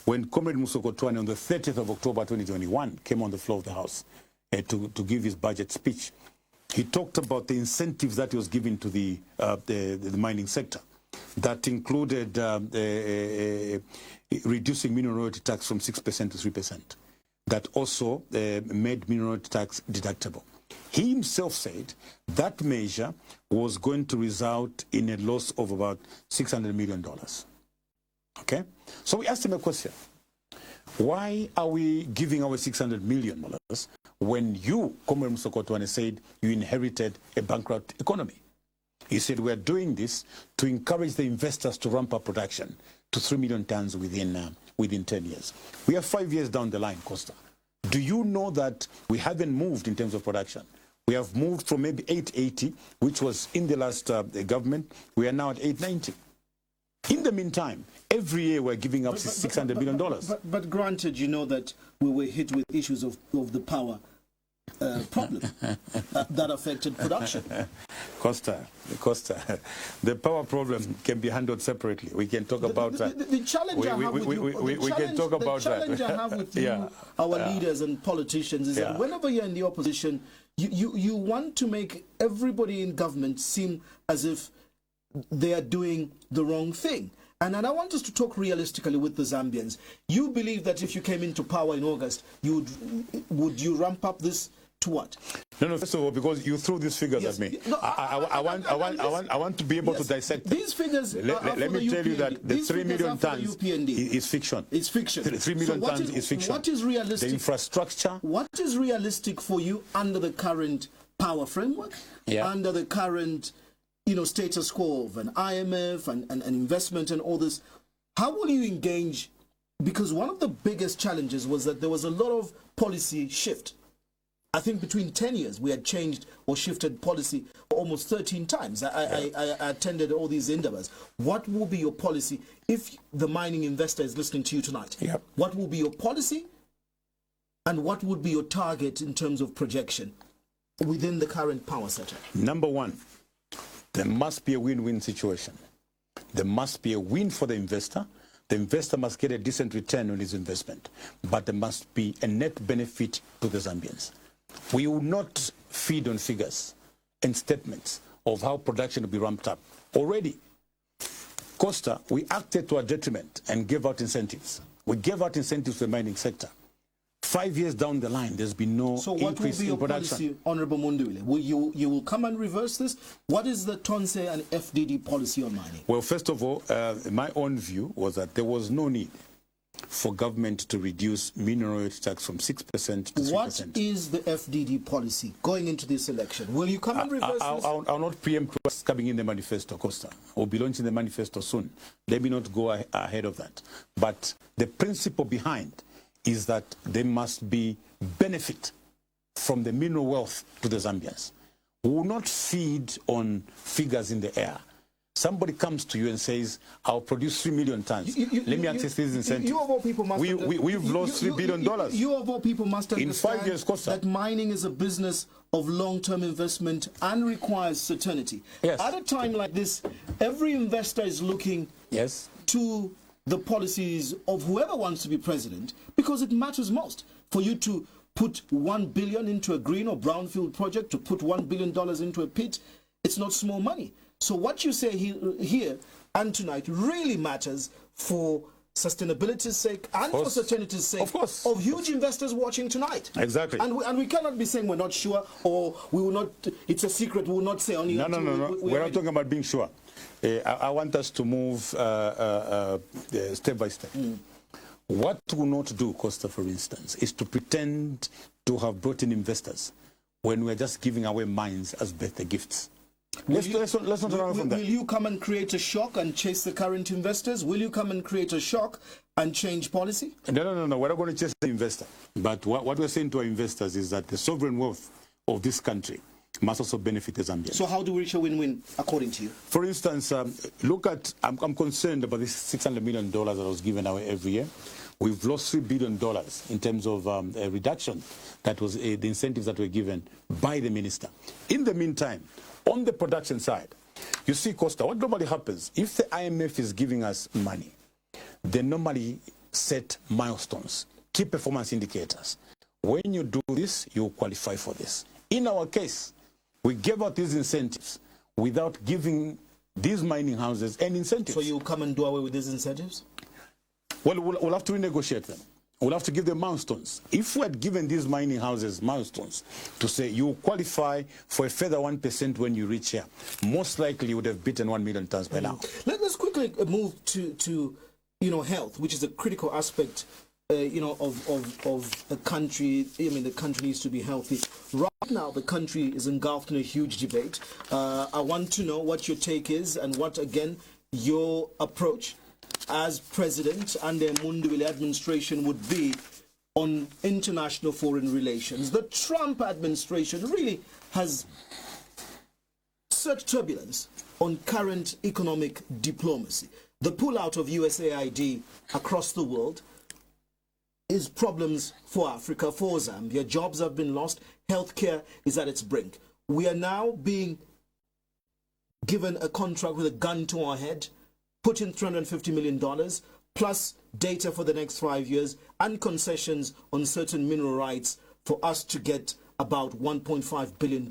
when Comrade Musokotwane on the 30th of October 2021 came on the floor of the House to give his budget speech, he talked about the incentives that he was giving to the mining sector. That included reducing mineral royalty tax from 6% to 3%. That also made mineral royalty tax deductible. He himself said that measure was going to result in a loss of about $600 million. Okay? So we asked him a question. Why are we giving away $600 million when you, Comrade Musokotwane, said you inherited a bankrupt economy? He said, we're doing this to encourage the investors to ramp up production to 3 million tons within 10 years. We are 5 years down the line, Costa. Do you know that we haven't moved in terms of production? We have moved from maybe 880, which was in the last government. We are now at 890. In the meantime, every year we're giving up $600 million. But granted, you know that we were hit with issues of the power problem that affected production. Costa, the power problem can be handled separately. We can talk about that. The challenge I have with you, we can talk about that. The challenge I have with you, our leaders and politicians, is that whenever you're in the opposition, you want to make everybody in government seem as if they are doing the wrong thing. And I want us to talk realistically with the Zambians. You believe that if you came into power in August, would you ramp up this to what? No, first of all, because you threw these figures at me. No, I want to be able to dissect them. These figures let me tell you that the 3 million tons is fiction. It's fiction. 3 million tons is fiction. What is realistic? The infrastructure. What is realistic for you under the current power framework? Yeah. Under the current, status quo of an IMF and investment and all this? How will you engage? Because one of the biggest challenges was that there was a lot of policy shift. I think between 10 years, we had changed or shifted policy almost 13 times. I attended all these indabas. What will be your policy if the mining investor is listening to you tonight? Yep. What will be your policy and what would be your target in terms of projection within the current power setup? Number one, there must be a win-win situation. There must be a win for the investor. The investor must get a decent return on his investment, but there must be a net benefit to the Zambians. We will not feed on figures and statements of how production will be ramped up. Already, Costa, we acted to our detriment and gave out incentives. We gave out incentives to the mining sector. 5 years down the line, there's been no increase in production. So what will be your policy, Honorable Mundubile? Will you will come and reverse this? What is the Tonse and FDD policy on mining? Well, first of all, my own view was that there was no need for government to reduce mineral royalty tax from 6% to 3%. What is the FDD policy going into this election? Will you come and reverse this? I'll not preempt what's coming in the manifesto, Costa. We'll be launching the manifesto soon. Let me not go ahead of that. But the principle behind is that there must be benefit from the mineral wealth to the Zambians. We will not feed on figures in the air. Somebody comes to you and says, I'll produce 3 million tons. Let me access these incentives. You of all people must we've lost $3 billion. You of all people must understand in 5 years, Costa, that mining is a business of long-term investment and requires certainty. Yes. At a time like this, every investor is looking to the policies of whoever wants to be president because it matters most. For you to put $1 billion into a green or brownfield project, to put $1 billion into a pit, it's not small money. So what you say here and tonight really matters for sustainability's sake and for certainty's sake of huge investors watching tonight. Exactly. And we cannot be saying we're not sure or we will not, it's a secret, we will not say only. No. We're not talking about being sure. I want us to move step by step. What we will not do, Costa, for instance, is to pretend to have brought in investors when we're just giving away mines as birthday gifts. Let's not run from that. Will you come and create a shock and chase the current investors? Will you come and create a shock and change policy? No. We're not going to chase the investor. But what we're saying to our investors is that the sovereign wealth of this country must also benefit the Zambians. So how do we reach a win-win, according to you? For instance, look at, I'm concerned about this $600 million that was given away every year. We've lost $3 billion in terms of a reduction. That was the incentives that were given by the minister. In the meantime, on the production side, you see, Costa, what normally happens, if the IMF is giving us money, they normally set milestones, key performance indicators. When you do this, you qualify for this. In our case, we gave out these incentives without giving these mining houses any incentives. So you come and do away with these incentives? Well, we'll have to renegotiate them. We'll have to give them milestones. If we had given these mining houses milestones to say you qualify for a further 1% when you reach here, most likely you would have beaten 1 million tons by now. Let's quickly move to health, which is a critical aspect of a country. I mean, the country needs to be healthy. Right now, the country is engulfed in a huge debate. I want to know what your take is and what, again, your approach as president and the Mundubile administration would be on international foreign relations. The Trump administration really has such turbulence on current economic diplomacy. The pullout of USAID across the world is problems for Africa, for Zambia. Jobs have been lost. Healthcare is at its brink. We are now being given a contract with a gun to our head, put in $350 million, plus data for the next 5 years, and concessions on certain mineral rights for us to get about $1.5 billion.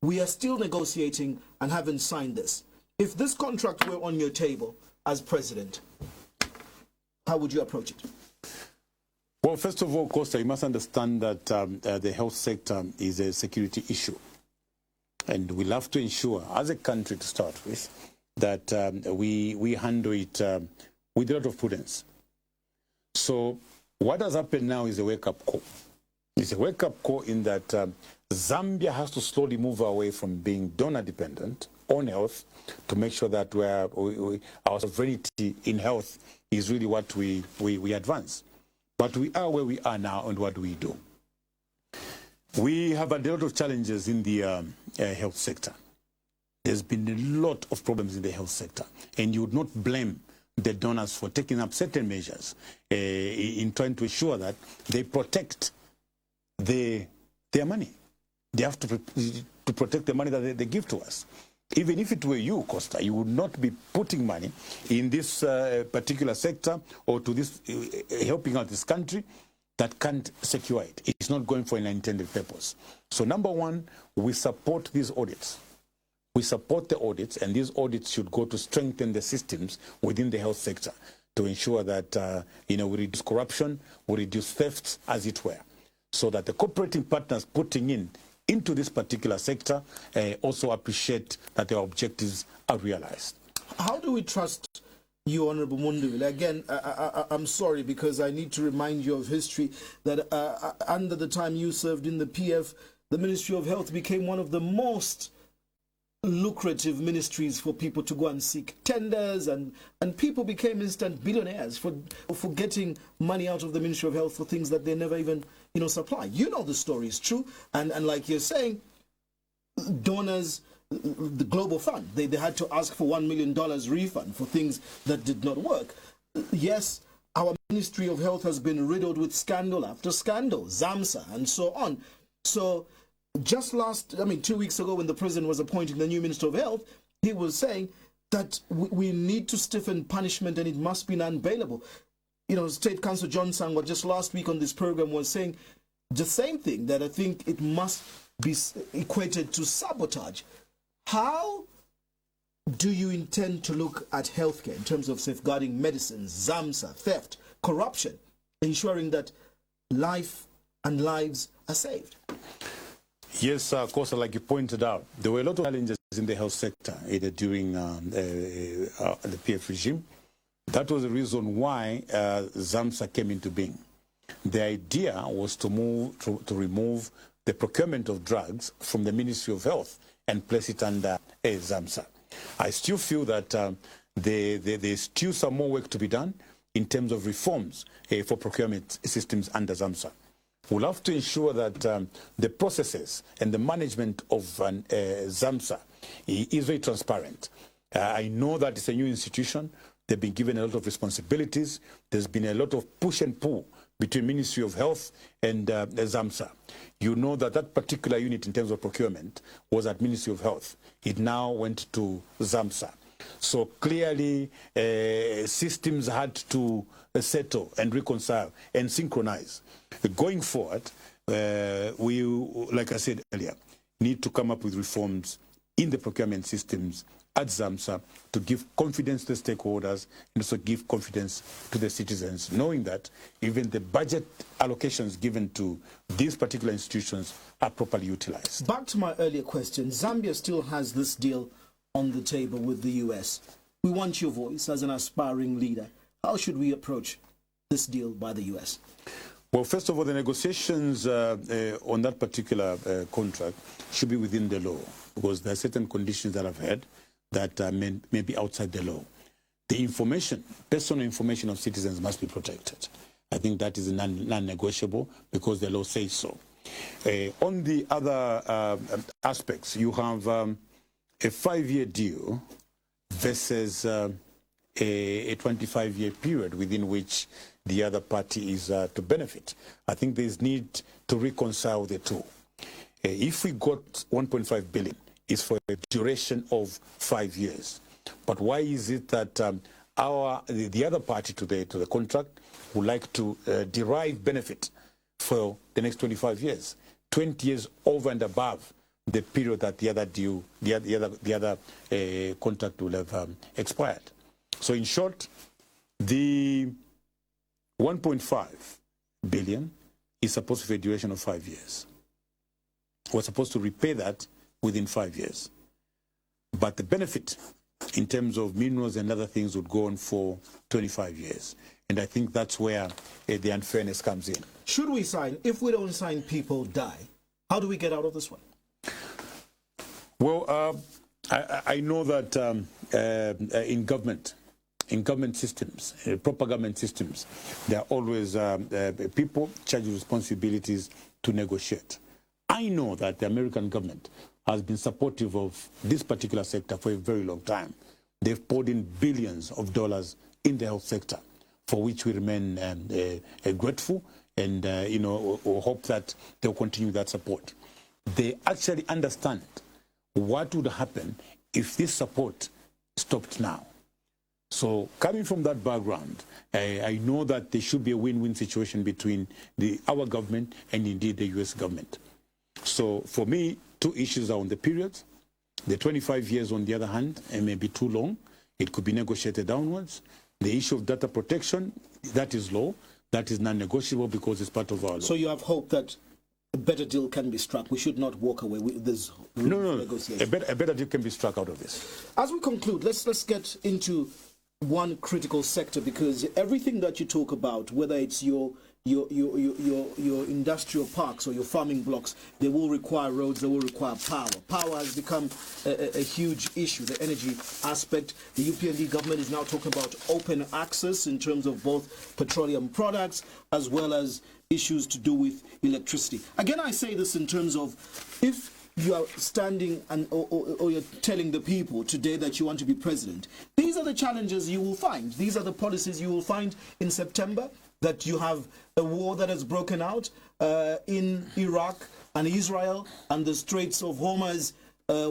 We are still negotiating and haven't signed this. If this contract were on your table as president, how would you approach it? Well, Well, first of all, Costa, you must understand that the health sector is a security issue. And we'll have to ensure, as a country to start with, that we handle it with a lot of prudence. So what has happened now is a wake-up call. It's a wake-up call in that Zambia has to slowly move away from being donor-dependent on health to make sure that our sovereignty in health is really what we advance. But we are where we are now, and what do we do? We have a lot of challenges in the health sector. There's been a lot of problems in the health sector, and you would not blame the donors for taking up certain measures in trying to ensure that they protect their money. They have to protect the money that they give to us. Even if it were you, Costa, you would not be putting money in this particular sector or to this helping out this country that can't secure it. It's not going for an intended purpose. So number one, we support these audits. We support the audits, and these audits should go to strengthen the systems within the health sector to ensure that we reduce corruption, we reduce thefts, as it were, so that the cooperating partners putting into this particular sector also appreciate that their objectives are realized. How do we trust you, Honorable Mundubile? Again, I'm sorry, because I need to remind you of history, that under the time you served in the PF, the Ministry of Health became one of the most lucrative ministries for people to go and seek tenders, and people became instant billionaires for getting money out of the Ministry of Health for things that they never even supply. You know the story is true, and like you're saying, donors, the Global Fund, they had to ask for $1 million refund for things that did not work. Yes, our Ministry of Health has been riddled with scandal after scandal, ZAMSA and so on. So just 2 weeks ago, when the president was appointing the new Minister of Health, he was saying that we need to stiffen punishment and it must be non-bailable. State Councillor John Sangwa just last week on this program was saying the same thing, that I think it must be equated to sabotage. How do you intend to look at healthcare in terms of safeguarding medicines, ZAMSA, theft, corruption, ensuring that life and lives are saved? Yes, of course, like you pointed out, there were a lot of challenges in the health sector either during the PF regime. That was the reason why ZAMSA came into being. The idea was to remove the procurement of drugs from the Ministry of Health and place it under ZAMSA. I still feel that there's still some more work to be done in terms of reforms for procurement systems under ZAMSA. We'll have to ensure that the processes and the management of ZAMSA is very transparent. I know that it's a new institution. They've been given a lot of responsibilities. There's been a lot of push and pull between Ministry of Health and ZAMSA. You know that particular unit in terms of procurement was at Ministry of Health. It now went to ZAMSA. So clearly, systems had to settle and reconcile and synchronize. Going forward, we, like I said earlier, need to come up with reforms in the procurement systems at ZAMSA to give confidence to the stakeholders and also give confidence to the citizens, knowing that even the budget allocations given to these particular institutions are properly utilized. Back to my earlier question, Zambia still has this deal on the table with the US. We want your voice as an aspiring leader. How should we approach this deal by the US? Well, first of all, the negotiations on that particular contract should be within the law, because there are certain conditions that I've heard that may be outside the law. The information, personal information of citizens must be protected. I think that is non-negotiable because the law says so. On the other aspects, you have a 5-year deal versus a 25-year period within which the other party is to benefit. I think there's need to reconcile the two. If we got 1.5 billion, it's for a duration of 5 years. But why is it that the other party to the contract would like to derive benefit for the next 25 years, 20 years over and above the period that the other contract will have expired? So in short, the 1.5 billion is supposed to be a duration of 5 years. We're supposed to repay that within 5 years. But the benefit in terms of minerals and other things would go on for 25 years. And I think that's where the unfairness comes in. Should we sign? If we don't sign, people die. How do we get out of this one? Well, I know that in government systems, proper government systems, there are always people charged with responsibilities to negotiate. I know that the American government has been supportive of this particular sector for a very long time. They've poured in billions of dollars in the health sector, for which we remain grateful and hope that they'll continue that support. They actually understand what would happen if this support stopped now. So coming from that background, I know that there should be a win-win situation between our government and indeed the US government. So for me, two issues are on the period. The 25 years, on the other hand, may be too long. It could be negotiated downwards. The issue of data protection, that is law. That is non-negotiable because it's part of our law. So you have hope that a better deal can be struck. We should not walk away with this negotiation. A better deal can be struck out of this. As we conclude, let's get into one critical sector, because everything that you talk about, whether it's your industrial parks or your farming blocks, they will require roads, they will require power. Power has become a huge issue, the energy aspect. The UPND government is now talking about open access in terms of both petroleum products as well as issues to do with electricity. Again, I say this in terms of, if you are standing or you're telling the people today that you want to be president, these are the challenges you will find. These are the policies you will find in September, that you have a war that has broken out in Iraq and Israel, and the Straits of Hormuz,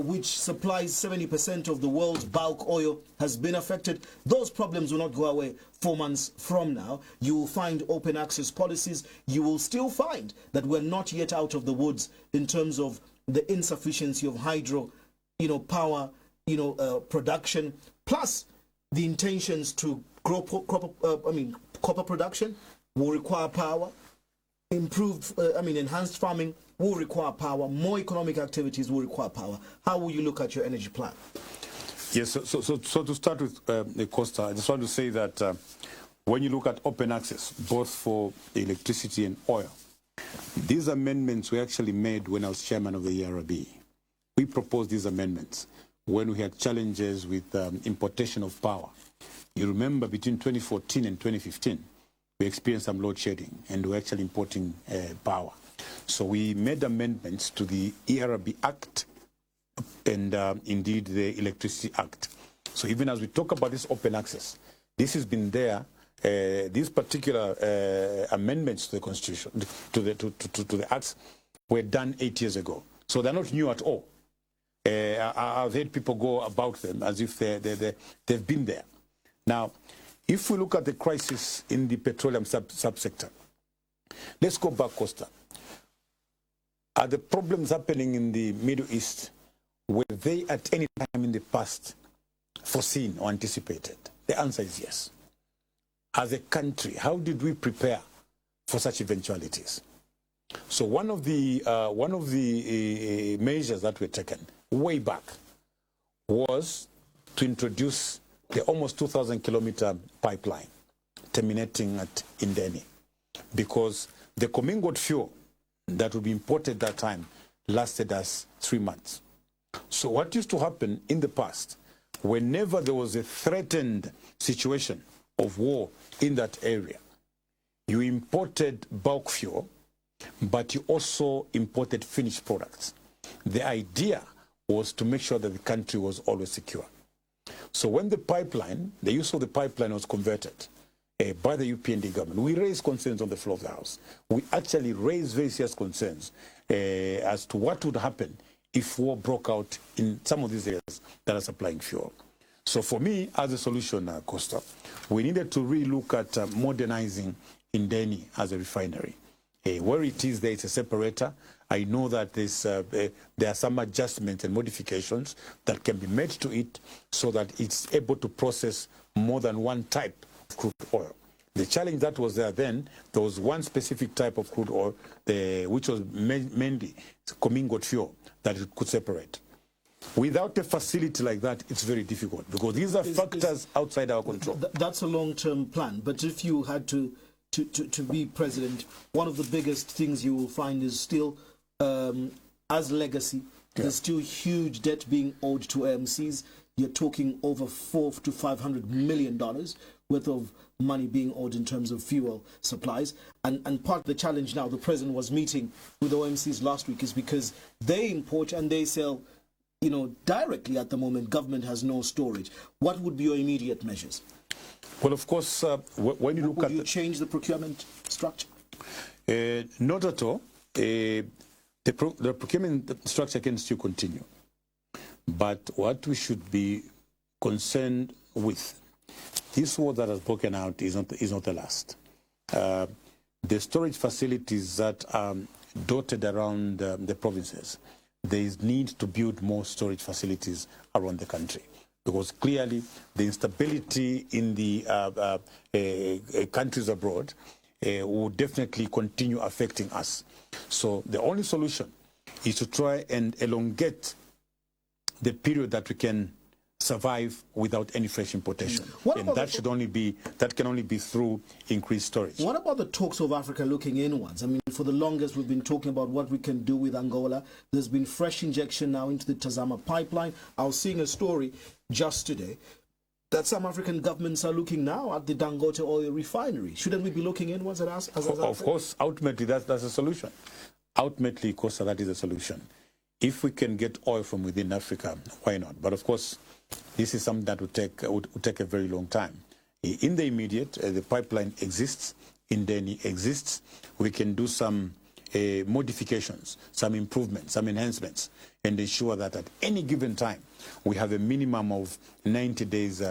which supplies 70% of the world's bulk oil, has been affected. Those problems will not go away 4 months from now. You will find open access policies. You will still find that we're not yet out of the woods in terms of the insufficiency of hydro, power, production, plus the intentions to grow copper production will require power. Enhanced farming will require power. More economic activities will require power. How will you look at your energy plan? Yes, so to start with, Costa, I just want to say that when you look at open access, both for electricity and oil, these amendments were actually made when I was chairman of the ERB. We proposed these amendments when we had challenges with importation of power. You remember between 2014 and 2015, we experienced some load shedding and we're actually importing power. So we made amendments to the ERB Act and indeed the Electricity Act. So even as we talk about this open access, this has been there. These particular amendments to the Constitution, to the Acts, were done 8 years ago. So they're not new at all. I've heard people go about them as if they've been there. Now, if we look at the crisis in the petroleum subsector, let's go back, Costa. Are the problems happening in the Middle East, were they at any time in the past foreseen or anticipated? The answer is yes. As a country, how did we prepare for such eventualities? So one of the measures that were taken way back was to introduce the almost 2,000-kilometer pipeline terminating at Indeni, because the commingled fuel that would be imported that time lasted us 3 months. So what used to happen in the past, whenever there was a threatened situation of war in that area, you imported bulk fuel, but you also imported finished products. The idea was to make sure that the country was always secure. So when the use of the pipeline was converted by the UPND government, we raised concerns on the floor of the House. We actually raised very serious concerns as to what would happen if war broke out in some of these areas that are supplying fuel. So for me, as a solution, Costa, we needed to re-look at modernizing Indeni as a refinery. Where it is, there is a separator. I know that there are some adjustments and modifications that can be made to it so that it's able to process more than one type of crude oil. The challenge that was there then, there was one specific type of crude oil, which was mainly commingled fuel, that it could separate. Without a facility like that, it's very difficult, because these are factors outside our control. That's a long-term plan. But if you had to be president, one of the biggest things you will find is still, as legacy, there's still huge debt being owed to AMCs. You're talking over $400 to $500 million worth of money being owed in terms of fuel supplies. And part of the challenge now, the president was meeting with OMCs last week, is because they import and they sell, directly at the moment. Government has no storage. What would be your immediate measures? Well, of course, when you look at... Would you change the procurement structure? Not at all. The procurement structure can still continue. But what we should be concerned with, this war that has broken out is not the last. The storage facilities that are dotted around the provinces, there is need to build more storage facilities around the country, because clearly the instability in the countries abroad will definitely continue affecting us. So the only solution is to try and elongate the period that we can survive without any fresh importation. And that can only be through increased storage. What about the talks of Africa looking inwards? I mean, for the longest we've been talking about what we can do with Angola. There's been fresh injection now into the Tazama pipeline. I was seeing a story just today that some African governments are looking now at the Dangote oil refinery. Shouldn't we be looking inwards at us? Of course, ultimately that's a solution. Ultimately, of course, that is a solution. If we can get oil from within Africa, why not? But of course, this is something that would take a very long time. In the immediate, the pipeline exists, Indeni exists. We can do some modifications, some improvements, some enhancements, and ensure that at any given time we have a minimum of 90 days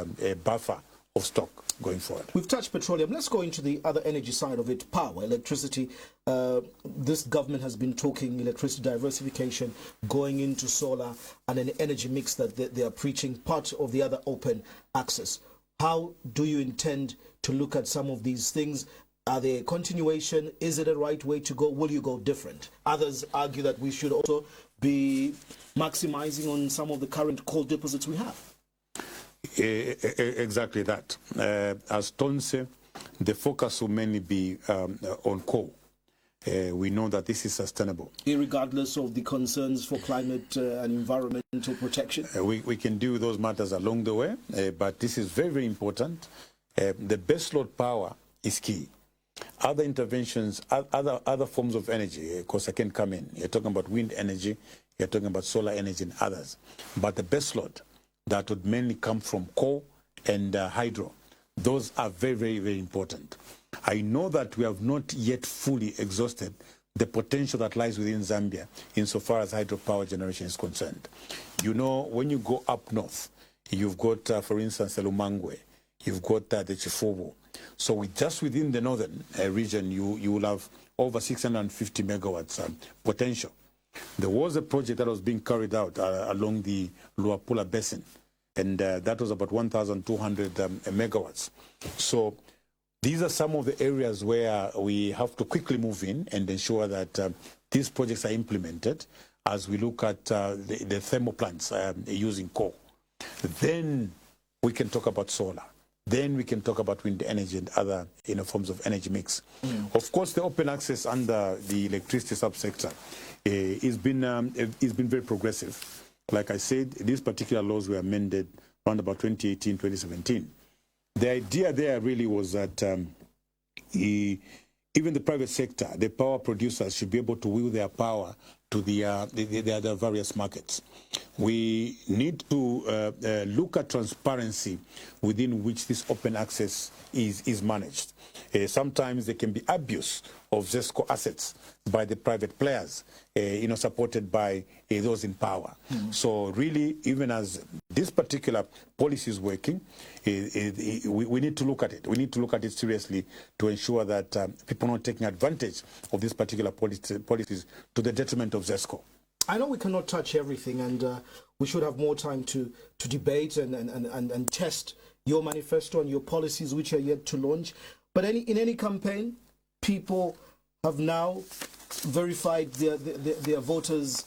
buffer of stock going forward. We've touched petroleum. Let's go into the other energy side of it, power, electricity. This government has been talking electricity diversification, going into solar and an energy mix that they are preaching, part of the other open access. How do you intend to look at some of these things? Are they a continuation? Is it a right way to go? Will you go different? Others argue that we should also be maximizing on some of the current coal deposits we have. Exactly that. As Tonse, the focus will mainly be on coal. We know that this is sustainable. Irregardless of the concerns for climate and environmental protection? We can do those matters along the way, but this is very, very important. The base load power is key. Other interventions, other forms of energy, of course, can come in. You're talking about wind energy, you're talking about solar energy and others. But the base load, that would mainly come from coal and hydro. Those are very, very, very important. I know that we have not yet fully exhausted the potential that lies within Zambia insofar as hydropower generation is concerned. You know, when you go up north, you've got, for instance, the Lumangwe, you've got the Chifubu. So just within the northern region, you will have over 650 megawatts potential. There was a project that was being carried out along the Luapula Basin, and that was about 1,200 megawatts. So these are some of the areas where we have to quickly move in and ensure that these projects are implemented as we look at the thermal plants using coal. Then we can talk about solar. Then we can talk about wind energy and other forms of energy mix. Of course, the open access under the electricity subsector has been very progressive. Like I said, these particular laws were amended around about 2018, 2017. The idea there really was that even the private sector, the power producers, should be able to wheel their power to the various markets. We need to look at transparency within which this open access is managed. Sometimes there can be abuse of ZESCO assets by the private players, supported by those in power. So really, even as this particular policy is working, we need to look at it. We need to look at it seriously to ensure that people are not taking advantage of these particular policies to the detriment of ZESCO. I know we cannot touch everything, and we should have more time to debate and test your manifesto and your policies which are yet to launch. But in any campaign, people have now verified their voters,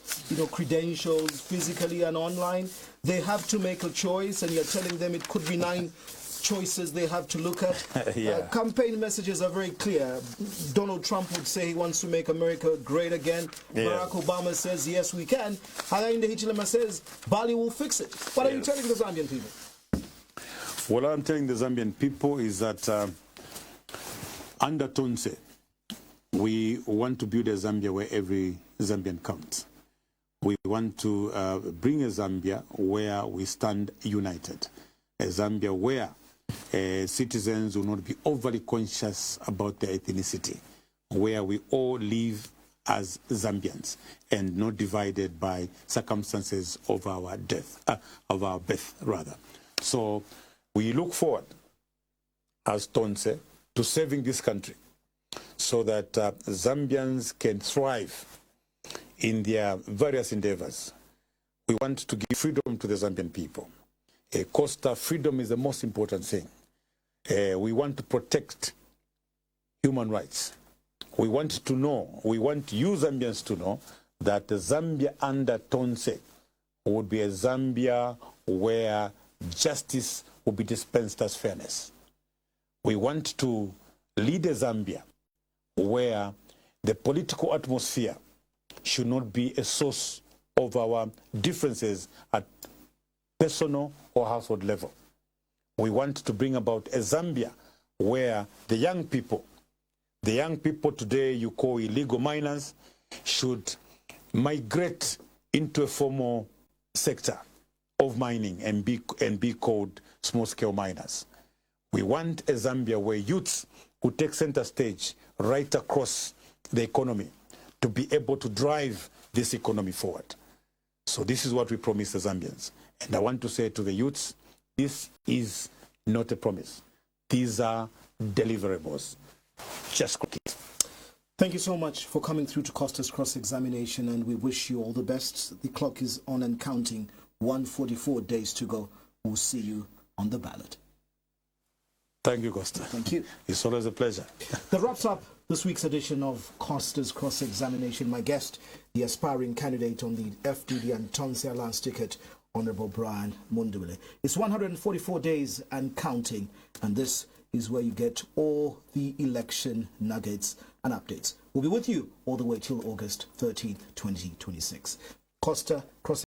credentials physically and online. They have to make a choice, and you're telling them it could be 9 choices they have to look at. Yeah. Campaign messages are very clear. Donald Trump would say he wants to make America great again. Yeah. Barack Obama says, yes, we can. Hakainde Hichilema says, Bali will fix it. What are you telling the Zambian people? What I'm telling the Zambian people is that under Tonse, we want to build a Zambia where every Zambian counts. We want to bring a Zambia where we stand united, a Zambia where citizens will not be overly conscious about their ethnicity, where we all live as Zambians and not divided by circumstances of our birth rather. So we look forward as Tonse to saving this country so that Zambians can thrive in their various endeavors. We want to give freedom to the Zambian people. Costa freedom is the most important thing. We want to protect human rights. We want you Zambians to know that Zambia under Tonse would be a Zambia where justice will be dispensed as fairness. We want to lead a Zambia where the political atmosphere should not be a source of our differences at personal or household level. We want to bring about a Zambia where the young people today you call illegal miners, should migrate into a formal sector of mining and be called small-scale miners. We want a Zambia where youths who take center stage right across the economy to be able to drive this economy forward. So this is what we promise the Zambians. And I want to say to the youths, this is not a promise. These are deliverables. Just quickly. Thank you so much for coming through to Costa's cross-examination, and we wish you all the best. The clock is on and counting. 144 days to go. We'll see you on the ballot. Thank you, Costa. Thank you. It's always a pleasure. That wraps up this week's edition of Costa's cross-examination. My guest, the aspiring candidate on the FDD and Tonse Alliance ticket, Honorable Brian Mundubile. It's 144 days and counting, and this is where you get all the election nuggets and updates. We'll be with you all the way till August 13th, 2026. Costa Cross